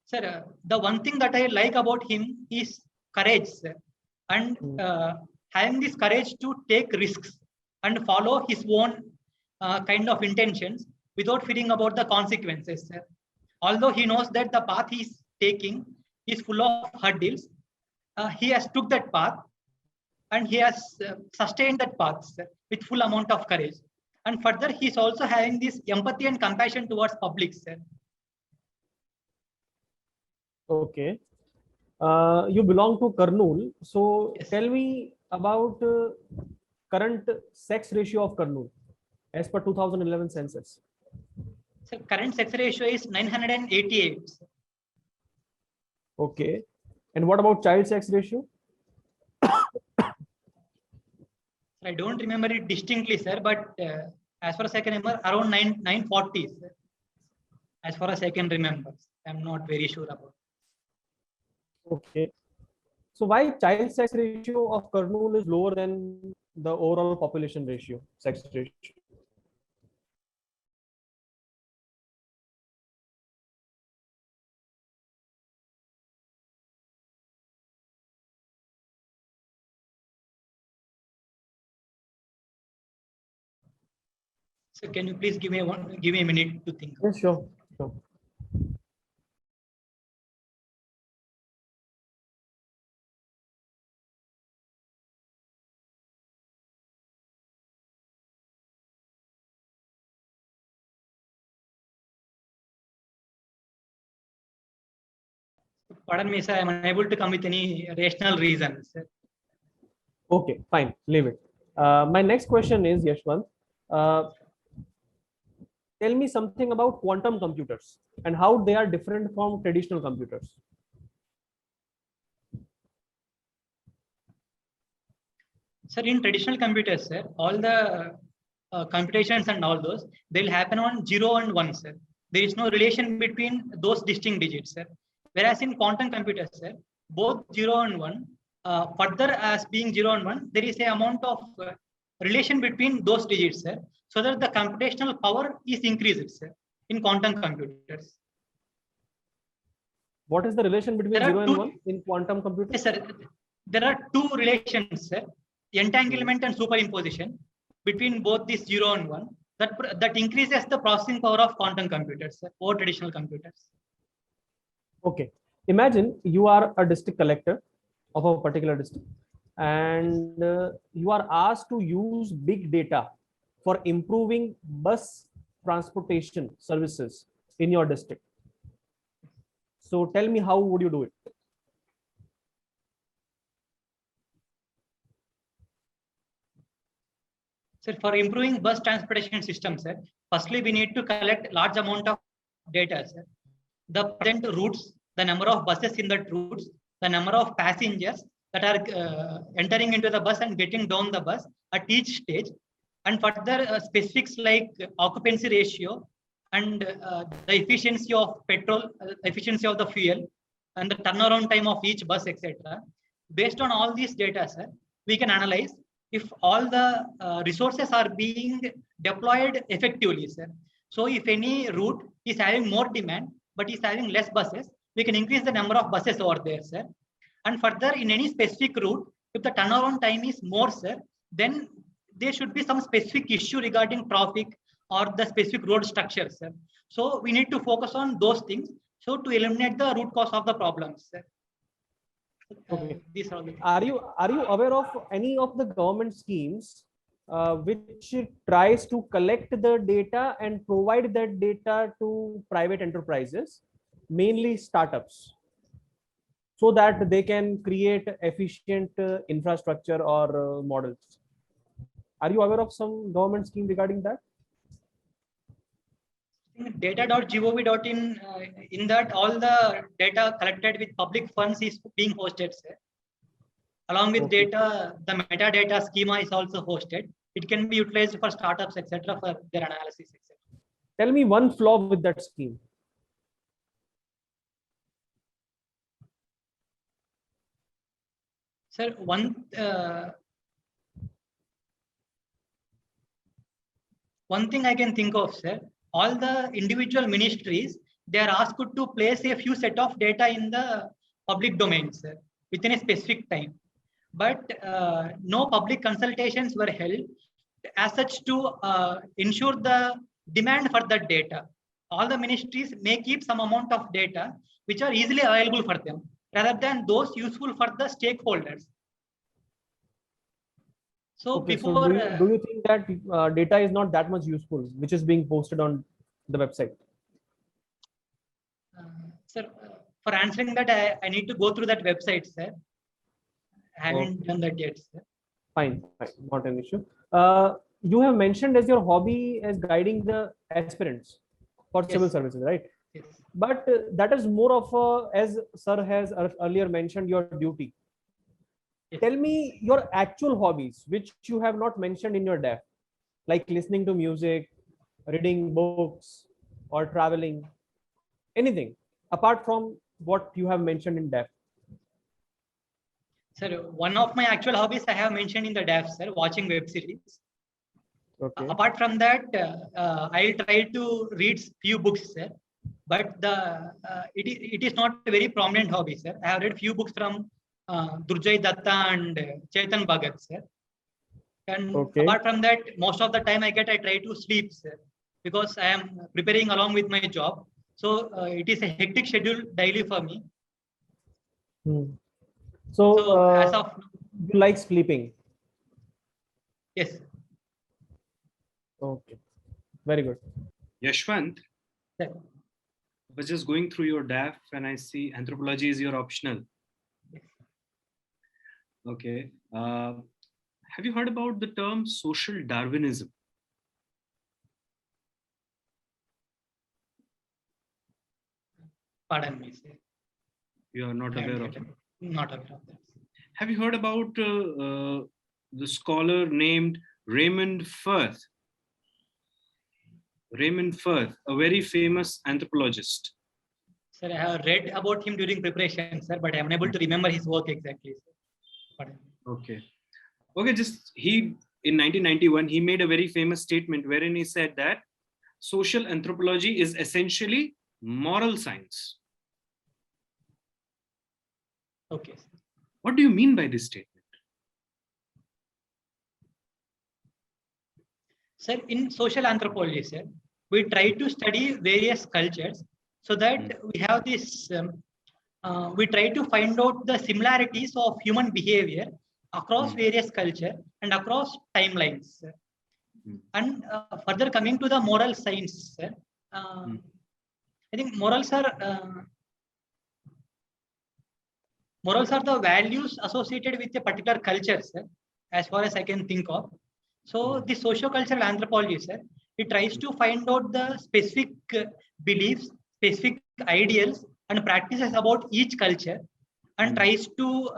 Sir, the one thing that I like about him is courage, sir, and having this courage to take risks and follow his own kind of intentions without fearing about the consequences, sir. Although he knows that the path he is taking is full of hurdles, he has took that path and he has sustained that path, sir, with full amount of courage. And further, he is also having this empathy and compassion towards public, sir. Okay. You belong to Kurnool. So Yes. Tell me about current sex ratio of Kurnool as per 2011 census. So current sex ratio is 988. Okay. And what about child sex ratio? I don't remember it distinctly, sir, but as far as I can remember, around 940, sir. As far as I can remember, I'm not very sure about. Okay. So why child sex ratio of Kurnool is lower than the overall population ratio, sex ratio? So can you please give me a minute to think? Yes, sure, sure. Pardon me, sir, I'm unable to come with any rational reasons, sir. Okay, fine, leave it. My next question is, Yashwant, tell me something about quantum computers and how they are different from traditional computers. Sir, in traditional computers, sir, all the computations and all those, they'll happen on 0 and 1, sir. There is no relation between those distinct digits, sir. Whereas in quantum computers, sir, both 0 and 1, further as being 0 and 1, there is a amount of relation between those digits, sir, so that the computational power is increased, sir, in quantum computers. What is the relation between There are 0 and two- 1 in quantum computers? Yes, sir. There are two relations, sir. Entanglement and superimposition between both these 0 and 1 that increases the processing power of quantum computers, sir, over traditional computers. Okay. Imagine you are a district collector of a particular district and you are asked to use big data for improving bus transportation services in your district. So tell me, how would you do it? So for improving bus transportation systems, sir, firstly, we need to collect large amount of data, sir. The present routes, the number of buses in that routes, the number of passengers that are entering into the bus and getting down the bus at each stage, and further specifics like occupancy ratio and the efficiency of petrol, efficiency of the fuel, and the turnaround time of each bus, etc. Based on all these data, sir, we can analyze if all the resources are being deployed effectively, sir. So if any route is having more demand but is having less buses, we can increase the number of buses over there, sir. And further, in any specific route, if the turnaround time is more, sir, then there should be some specific issue regarding traffic or the specific road structure, sir. So we need to focus on those things so to eliminate the root cause of the problems, sir. Okay. These are the Are you aware of any of the government schemes which tries to collect the data and provide that data to private enterprises, mainly startups, so that they can create efficient infrastructure or models? Are you aware of some government scheme regarding that? data.gov.in, in that all the data collected with public funds is being hosted, sir. Along with Okay. data, the metadata schema is also hosted. It can be utilized for startups, etc., for their analysis, etc. Tell me one flaw with that scheme. Sir, one thing I can think of, sir, all the individual ministries, they are asked to place a few set of data in the public domain, sir, within a specific time. But no public consultations were held as such to ensure the demand for that data. All the ministries may keep some amount of data which are easily available for them, rather than those useful for the stakeholders. So Okay, so before do you think that data is not that much useful, which is being posted on the website? sir, for answering that, I need to go through that website, sir. I haven't done that yet, sir. Fine, not an issue. You have mentioned as your hobby as guiding the aspirants for civil Yes. services, right? Yes. But that is more of a, as sir has earlier mentioned, your duty. Tell me your actual hobbies, which you have not mentioned in your DEF, like listening to music, reading books, or traveling, anything apart from what you have mentioned in DEF. Sir, one of my actual hobbies I have mentioned in the DAF, sir, watching web series. Okay. Apart from that, I'll try to read few books, sir. But it is not a very prominent hobby, sir. I have read few books from Durjay Datta and Chetan Bhagat, sir. And Okay. apart from that, most of the time I try to sleep, sir, because I am preparing along with my job. So it is a hectic schedule daily for me. So as of you like sleeping? yes. Okay, very good. Yashwant, Sir. I was just going through your DAF and I see anthropology is your optional. Yes. Okay. Have you heard about the term social Darwinism? Pardon me, sir. You are not aware of it? Not aware of that. Have you heard about the scholar named Raymond Firth? Raymond Firth, a very famous anthropologist. Sir, I have read about him during preparation, sir, but I am unable to remember his work exactly, sir. Pardon me. Okay. Okay, in 1991, he made a very famous statement wherein he said that social anthropology is essentially moral science. Okay, sir. What do you mean by this statement? Sir, in social anthropology, sir, we try to study various cultures so that we have this, we try to find out the similarities of human behavior across various culture and across timelines. Sir. And further coming to the moral science, sir, I think morals are the values associated with a particular culture, sir, as far as I can think of. So the socio-cultural anthropology, sir, it tries to find out the specific beliefs, specific ideals and practices about each culture and tries to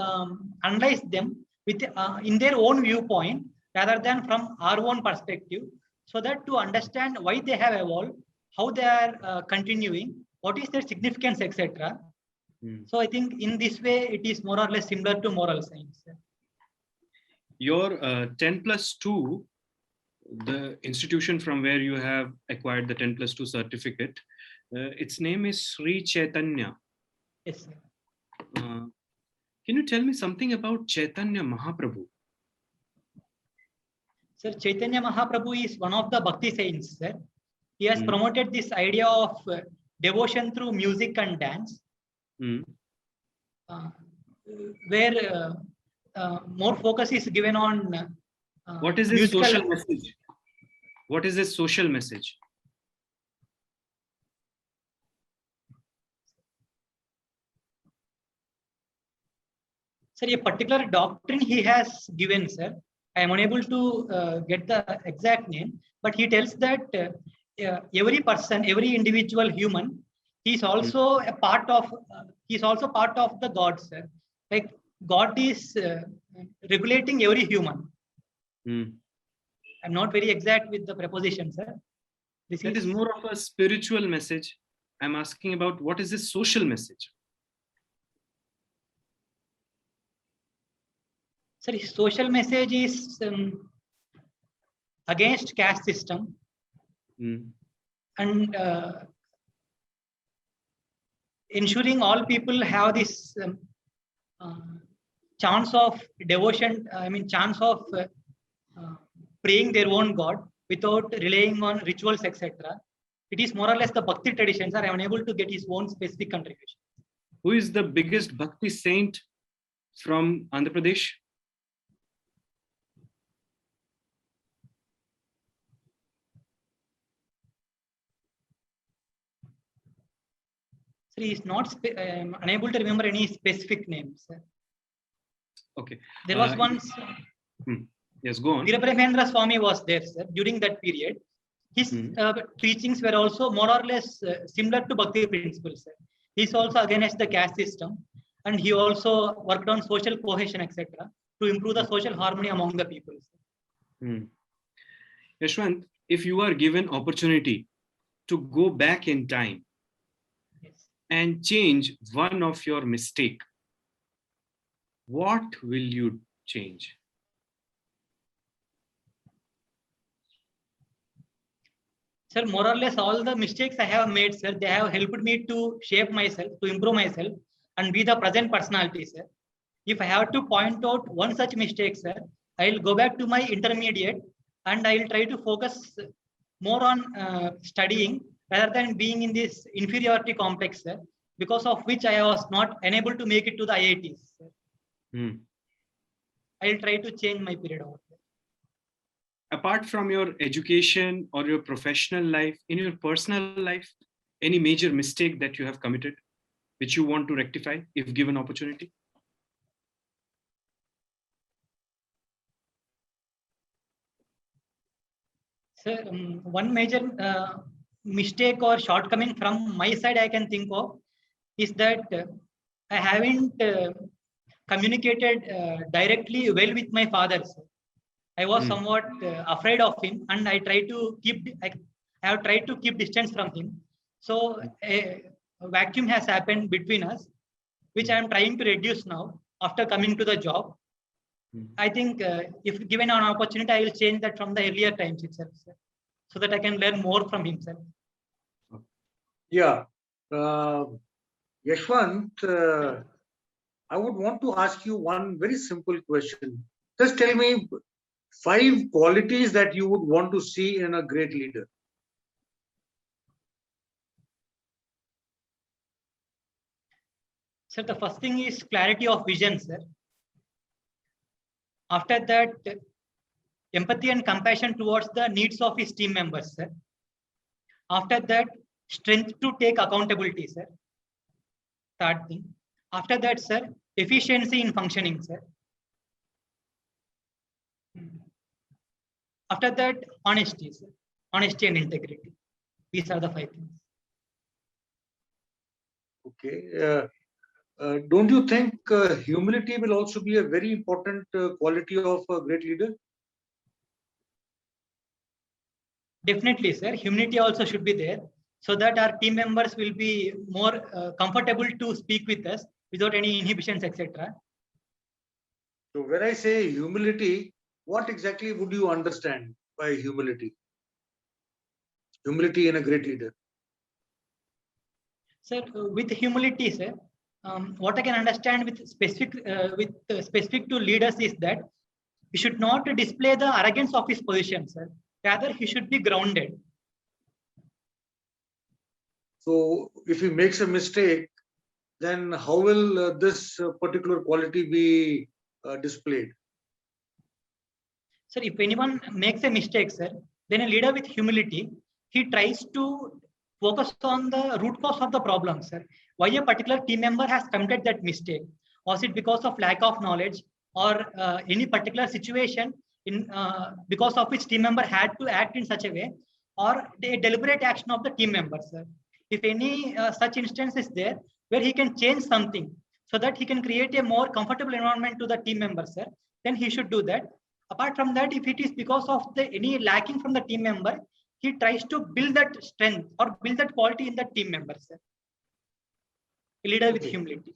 analyze them with in their own viewpoint rather than from our own perspective, so that to understand why they have evolved, how they are continuing, what is their significance, etc. So I think in this way, it is more or less similar to moral science. Sir. Your 10+2, the institution from where you have acquired the 10+2 certificate, its name is Sri Chaitanya. Yes, sir. Can you tell me something about Chaitanya Mahaprabhu? Sir, Chaitanya Mahaprabhu is one of the Bhakti saints, sir. He has promoted this idea of devotion through music and dance, where more focus is given on what is his social message? What is his social message? Sir, a particular doctrine he has given, sir. I am unable to get the exact name, but he tells that every person, every individual human, he is also a part of. He is also part of the God, sir. Like God is regulating every human. I'm not very exact with the preposition, sir. That is more of a spiritual message. I'm asking about what is this social message? Sir, his social message is against caste system and ensuring all people have this chance of devotion. I mean, chance of praying their own God without relying on rituals, etc. It is more or less the Bhakti traditions. Are unable to get his own specific contribution. Who is the biggest Bhakti saint from Andhra Pradesh? So he is not unable to remember any specific names. Okay. There was once. Yes, go on. Veerabrahmendra Swami was there, sir, during that period. His teachings were also more or less similar to Bhakti principles. Sir. He's also against the caste system, and he also worked on social cohesion, etc. to improve the social harmony among the people. Yashwant, if you are given opportunity to go back in time and change one of your mistake, what will you change? Sir, more or less all the mistakes I have made, sir, they have helped me to shape myself, to improve myself, and be the present personality, sir. If I have to point out one such mistake, sir, I'll go back to my intermediate and I'll try to focus more on studying rather than being in this inferiority complex, sir, because of which I was not unable to make it to the IITs. Sir. I'll try to change my period over there. Apart from your education or your professional life, in your personal life, any major mistake that you have committed, which you want to rectify if given opportunity? Sir, one major mistake or shortcoming from my side I can think of is that I haven't communicated directly well with my father. Sir. I was somewhat afraid of him, and I have tried to keep distance from him. So a vacuum has happened between us, which I am trying to reduce now after coming to the job. I think if given an opportunity, I will change that from the earlier times itself, sir, so that I can learn more from himself. Yeah. Yashwant, I would want to ask you one very simple question. Just tell me 5 qualities that you would want to see in a great leader. Sir, the first thing is clarity of vision, sir. After that, empathy and compassion towards the needs of his team members, sir. After that, strength to take accountability, sir. Third thing. After that, sir, efficiency in functioning, sir. After that, honesty, sir. Honesty and integrity. These are the 5 things. Okay. Don't you think humility will also be a very important quality of a great leader? Definitely, sir. Humility also should be there, so that our team members will be more comfortable to speak with us without any inhibitions, etc. So when I say humility, what exactly would you understand by humility? Humility in a great leader. Sir, with humility, sir, what I can understand with specific to leaders is that he should not display the arrogance of his position, sir. Rather, he should be grounded. So if he makes a mistake, then how will this particular quality be displayed? Sir, if anyone makes a mistake, sir, then a leader with humility, he tries to focus on the root cause of the problem, sir. Why a particular team member has committed that mistake? Was it because of lack of knowledge or any particular situation because of which team member had to act in such a way, or a deliberate action of the team member, sir? If any such instance is there where he can change something so that he can create a more comfortable environment to the team member, sir, then he should do that. Apart from that, if it is because of any lacking from the team member, he tries to build that strength or build that quality in the team member, sir. A leader with humility.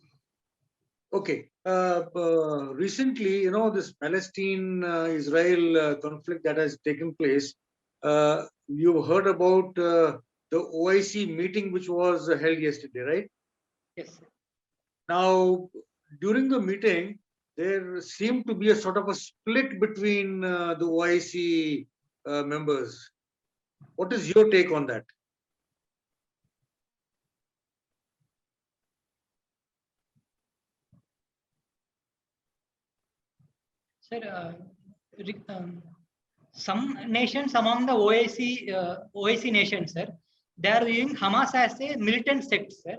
Okay. Recently, this Palestine-Israel conflict that has taken place, you heard about the OIC meeting which was held yesterday, right? Yes, sir. Now, during the meeting, there seemed to be a sort of a split between the OIC members. What is your take on that? Sir, some nations among the OIC nations, sir, they are viewing Hamas as a militant sect, sir,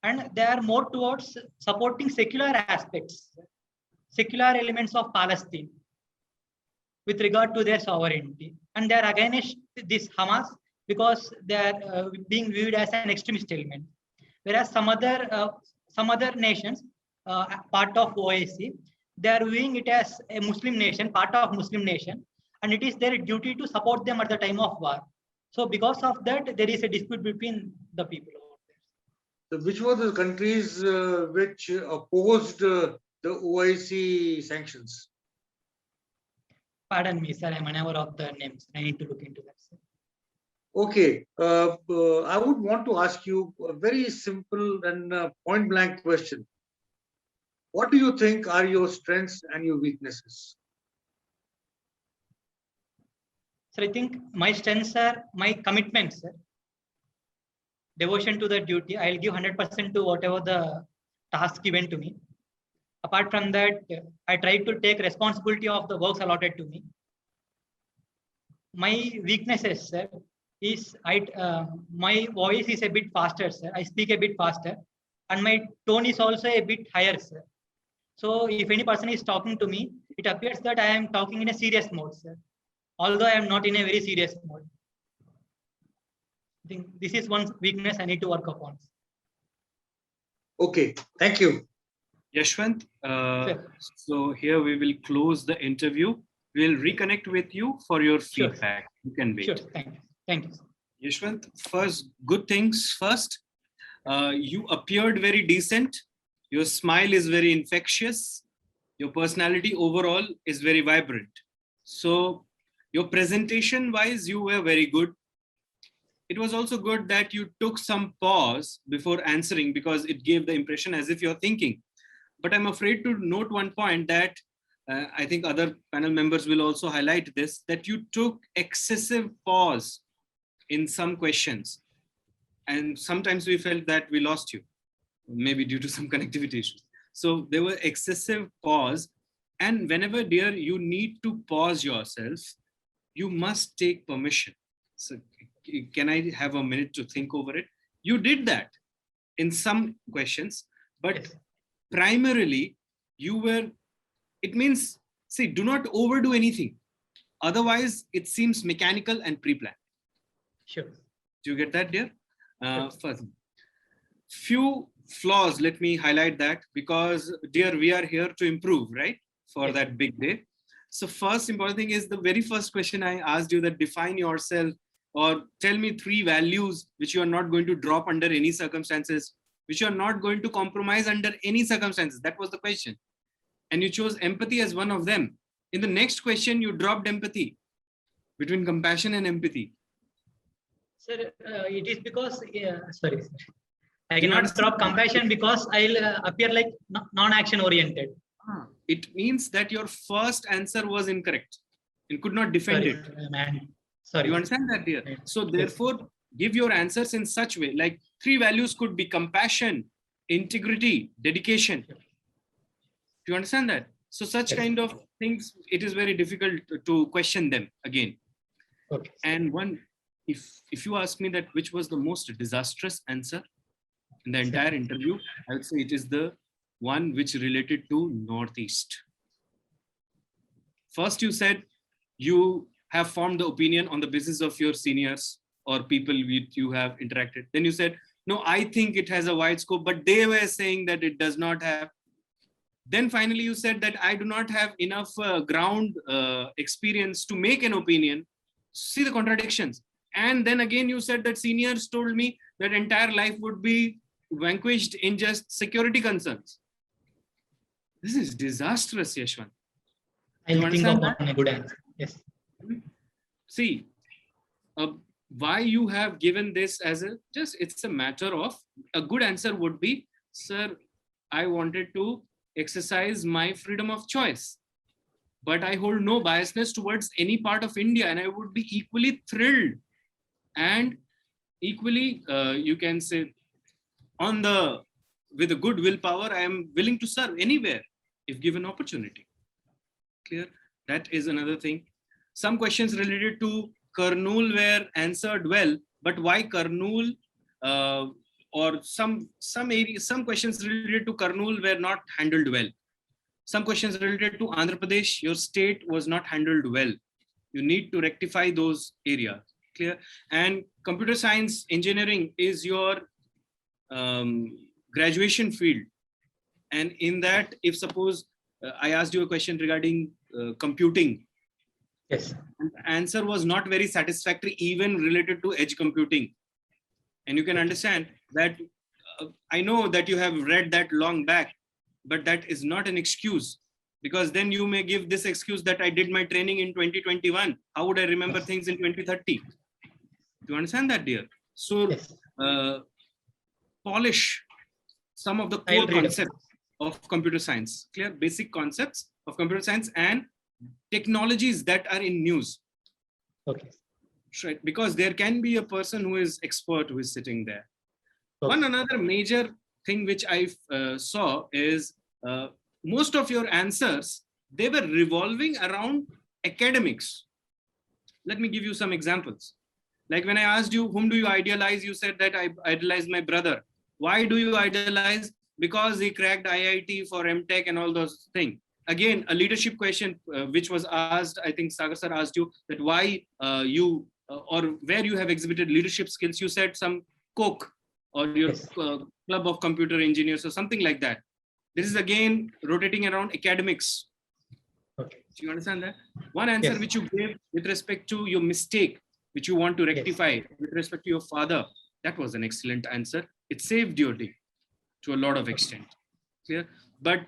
and they are more towards supporting secular aspects, secular elements of Palestine with regard to their sovereignty, and they are against this Hamas because they are being viewed as an extremist element. Whereas some other nations, part of OIC, they are viewing it as a Muslim nation, part of Muslim nation, and it is their duty to support them at the time of war. So because of that, there is a dispute between the people over there. So which were the countries which opposed the OIC sanctions? Pardon me, sir, I'm unaware of the names. I need to look into that, sir. Okay, I would want to ask you a very simple and point blank question. What do you think are your strengths and your weaknesses? So I think my strengths are my commitment, sir. Devotion to the duty. I'll give 100% to whatever the task given to me. Apart from that, I try to take responsibility of the works allotted to me. My weaknesses, sir, is my voice is a bit faster, sir. I speak a bit faster, and my tone is also a bit higher, sir. So if any person is talking to me, it appears that I am talking in a serious mode, sir. Although I am not in a very serious mode. I think this is one weakness I need to work upon. Okay, thank you. Yashwant, Sure. so here we will close the interview. We'll reconnect with you for your Sure. feedback. You can wait. Sure, thank you. Thank you, sir. Yashwant, first, good things first. You appeared very decent. Your smile is very infectious. Your personality overall is very vibrant. So your presentation wise, you were very good. It was also good that you took some pause before answering because it gave the impression as if you're thinking. But I'm afraid to note one point that I think other panel members will also highlight this, that you took excessive pause in some questions. And sometimes we felt that we lost you, maybe due to some connectivity issues. So there were excessive pause. And whenever, dear, you need to pause yourself, you must take permission. So can I have a minute to think over it? You did that in some questions, but Yes. primarily you were, it means, see, do not overdo anything. Otherwise, it seems mechanical and pre-planned. Sure. Do you get that, dear? First, few flaws, let me highlight that because, dear, we are here to improve, right? For Yes. that big day. So first important thing is the very first question I asked you, that define yourself or tell me 3 values which you are not going to drop under any circumstances, which you are not going to compromise under any circumstances. That was the question. And you chose empathy as one of them. In the next question, you dropped empathy. Between compassion and empathy. Sir, it is because, sorry, sir. I You cannot understand drop that? compassion because I'll appear like non-action oriented. It means that your first answer was incorrect and could not defend Sorry, it. man. Sorry. You understand that, dear? Yes. So therefore, give your answers in such way, like 3 values could be compassion, integrity, dedication. Do you understand that? So such Yes. kind of things, it is very difficult to question them again. Okay. And one, if you ask me that which was the most disastrous answer in the entire interview, I would say it is the one which related to Northeast. First, you said you have formed the opinion on the basis of your seniors or people with you have interacted. Then you said, no, I think it has a wide scope, but they were saying that it does not have. Then finally, you said that I do not have enough ground experience to make an opinion. See the contradictions. And then again, you said that seniors told me that entire life would be vanquished in just security concerns. This is disastrous, Yashwant. I'll think of a good answer. Yes. See, why you have given this as a, just it's a matter of, a good answer would be, sir, I wanted to exercise my freedom of choice, but I hold no biasness towards any part of India, and I would be equally thrilled and equally, you can say, with a good willpower, I am willing to serve anywhere if given opportunity. Clear? That is another thing. Some questions related to Kurnool were answered well, but why Kurnool or some questions related to Kurnool were not handled well. Some questions related to Andhra Pradesh, your state was not handled well. You need to rectify those areas. Clear? And computer science engineering is your graduation field. And in that, if suppose I asked you a question regarding computing. Yes. And the answer was not very satisfactory, even related to edge computing. And you can understand that I know that you have read that long back, but that is not an excuse, because then you may give this excuse that I did my training in 2021. How would I remember things in 2030? Do you understand that, dear? So Yes. Polish some of the I'll core read it. concepts of computer science, clear basic concepts of computer science and technologies that are in news. Okay. Right? Because there can be a person who is expert who is sitting there. Okay. One another major thing which I saw is most of your answers, they were revolving around academics. Let me give you some examples. Like when I asked you, whom do you idealize? You said that I idolize my brother. Why do you idolize? Because he cracked IIT for MTech and all those things. Again, a leadership question which was asked, I think Sagar sir asked you that why you or where you have exhibited leadership skills. You said some Coke or your Yes. club of computer engineers or something like that. This is again rotating around academics. Okay. Do you understand that? One answer Yes. which you gave with respect to your mistake, which you want to rectify with respect to your father, that was an excellent answer. It saved your day to a lot of extent. Clear? But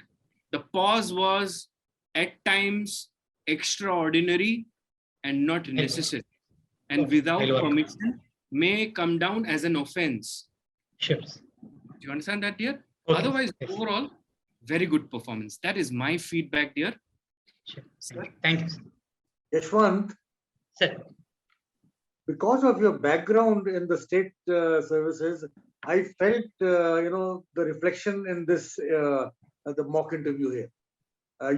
the pause was at times extraordinary and not necessary. And without I'll work. permission may come down as an offense. Sure. Do you understand that, dear? Okay. Otherwise, Yes. overall, very good performance. That is my feedback, dear. Sure. Thank you. Yashwant, Sir. because of your background in the state services, I felt, the reflection in this, the mock interview here.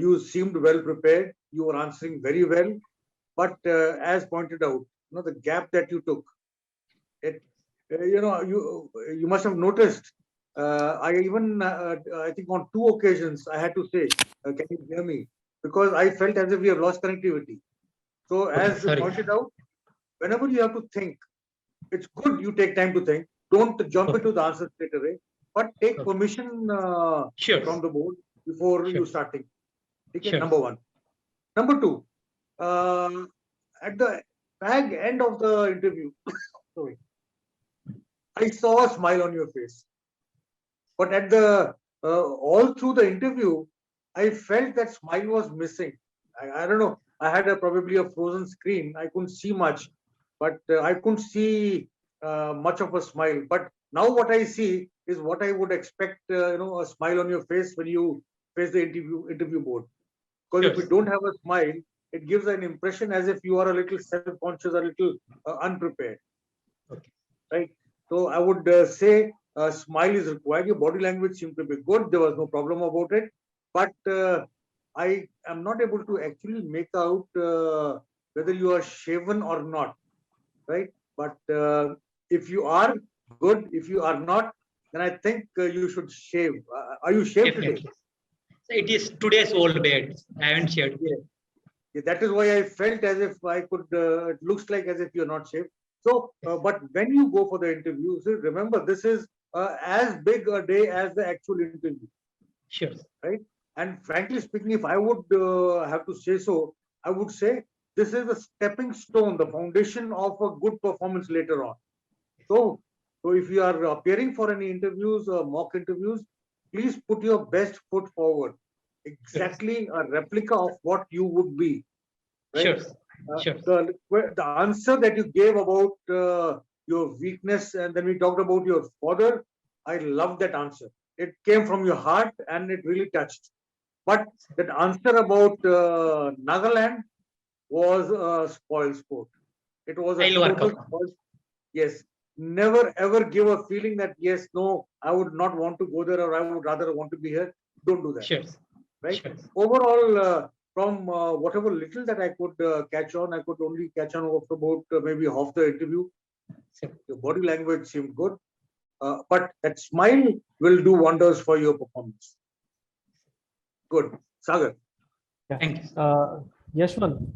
You seemed well prepared. You were answering very well. But as pointed out, the gap that you took, you must have noticed. I even, I think on 2 occasions, I had to say, can you hear me? Because I felt as if we have lost connectivity. So as sorry. pointed out, whenever you have to think, it's good you take time to think. Don't jump into the answer straight away, but take Okay. permission Sure. from the board before Sure. you start thinking. Okay, Sure. number 1. Number 2, at the fag end of the interview, sorry, I saw a smile on your face. But at the all through the interview, I felt that smile was missing. I don't know. I had probably a frozen screen. I couldn't see much, but I couldn't see much of a smile. But now what I see is what I would expect. A smile on your face when you face the interview board. Because if Sure. you don't have a smile, it gives an impression as if you are a little self-conscious, a little unprepared. Okay. Right. So I would say a smile is required. Your body language seemed to be good. There was no problem about it. But I am not able to actually make out whether you are shaven or not. Right. But if you are good, if you are not, then I think you should shave. Are you shaved today? Definitely. So it is today's old bed. I haven't shared. Yeah, that is why I felt as if I could. It looks like as if you're not shaved. So, but when you go for the interview, so remember this is as big a day as the actual interview, Sure. right? And frankly speaking, if I would have to say so, I would say this is a stepping stone, the foundation of a good performance later on. So if you are appearing for any interviews or mock interviews, please put your best foot forward. Exactly a replica of what you would be. Right? Sure. The answer that you gave about your weakness, and then we talked about your father, I love that answer. It came from your heart and it really touched. But that answer about Nagaland was a spoil sport. It was a I'll work total on. spoil. Yes. Never ever give a feeling that yes, no, I would not want to go there or I would rather want to be here. Don't do that. Sure. Right? Sure. Overall, from whatever little that I could catch on, I could only catch on of about maybe half the interview. Sure. Your body language seemed good, but that smile will do wonders for your performance. Good. Sagar. Thank you. Yashwant.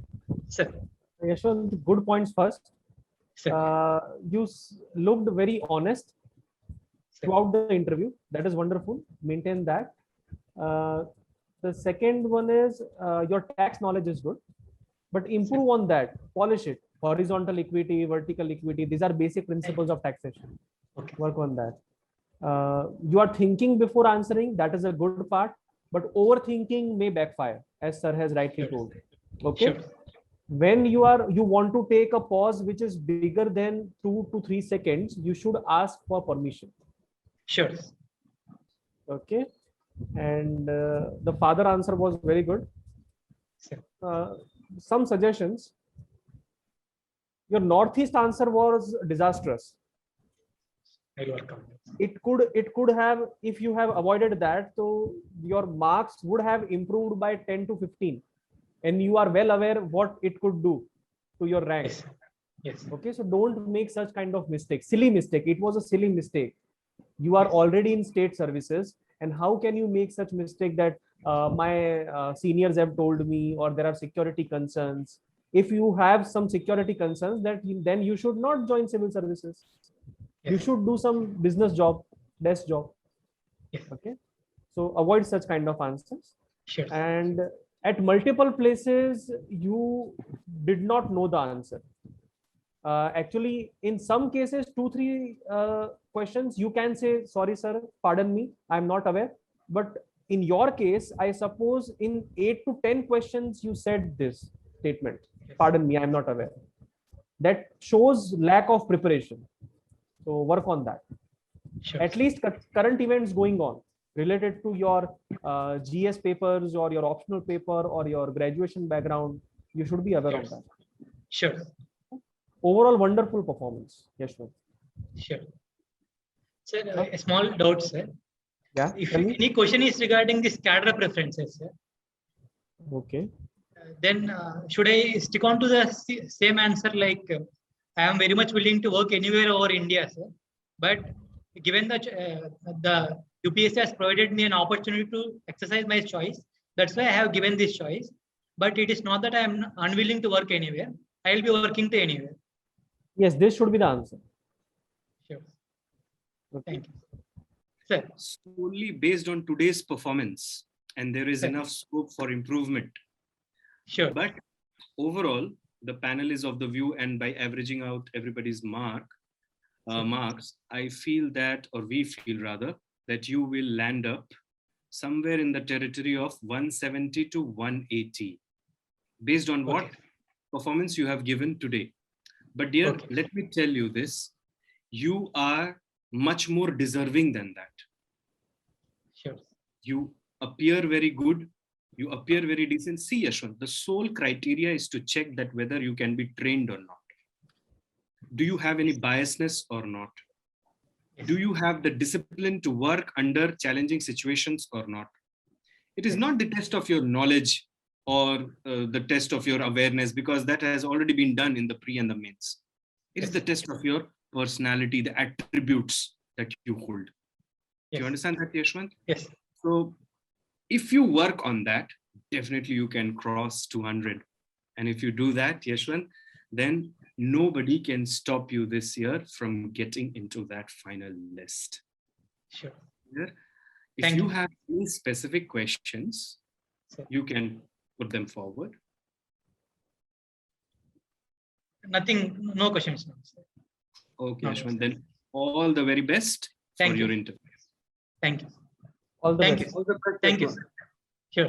Sir. Yashwant, good points first. Sir. You looked very honest Sir. throughout the interview. That is wonderful. Maintain that. The second one is your tax knowledge is good, but improve on that, polish it. Horizontal equity, vertical equity, these are basic principles of taxation. Okay. Work on that. You are thinking before answering, that is a good part, but overthinking may backfire, as sir has rightly Sure. told. Okay. Sure. When you want to take a pause which is bigger than 2 to 3 seconds, you should ask for permission. Sure. Okay. And the father answer was very good. Sure. Some suggestions. Your northeast answer was disastrous. I'll work on It could have, if you have avoided that, so your marks would have improved by 10 to 15, and you are well aware what it could do to your rank. Yes. Yes. Okay, so don't make such kind of mistake. Silly mistake. It was a silly mistake. You are already in state services, and how can you make such mistake that my seniors have told me, or there are security concerns? If you have some security concerns, then you should not join civil services. Yes. You should do some business job, desk job. Yes. Okay, so avoid such kind of answers. Sure. And at multiple places you did not know the answer. Actually, in some cases, 2-3 questions you can say, sorry sir, pardon me, I'm not aware. But in your case, I suppose in 8 to 10 questions you said this statement, pardon me, I'm not aware. That shows lack of preparation. So work on that. Sure. At least current events going on related to your GS papers or your optional paper or your graduation background, you should be aware of that. Sure. Overall, wonderful performance. Yashwant. Sure. Sir, a small doubt, sir. Yeah. If Tell me. any question is regarding this cadre preferences, sir, Okay. then should I stick on to the same answer, like I am very much willing to work anywhere over India, sir. But given that the UPSC has provided me an opportunity to exercise my choice, that's why I have given this choice. But it is not that I am unwilling to work anywhere. I will be working to anywhere. Yes, this should be the answer. Sure. Okay. Thank you, sir. Solely based on today's performance, and there is Sir. enough scope for improvement. Sure. But overall, the panel is of the view, and by averaging out everybody's marks, I feel that, or we feel rather, that you will land up somewhere in the territory of 170 to 180, based on what performance you have given today. But dear, let me tell you this, you are much more deserving than that. Sure. You appear very good. You appear very decent. See, Yashwant, the sole criteria is to check that whether you can be trained or not. Do you have any biasness or not? Do you have the discipline to work under challenging situations or not? It is not the test of your knowledge or the test of your awareness, because that has already been done in the pre and the mains. It is the test of your personality, the attributes that you hold. Do you understand that, Yashwant? Yes. So if you work on that, definitely you can cross 200. And if you do that, Yashwant, then nobody can stop you this year from getting into that final list. Sure. If you have any specific questions, you can put them forward. Nothing, no questions. Okay, Yashwant, then all the very best for your interview. Thank you. All the best. Thank you. Sir. Sure.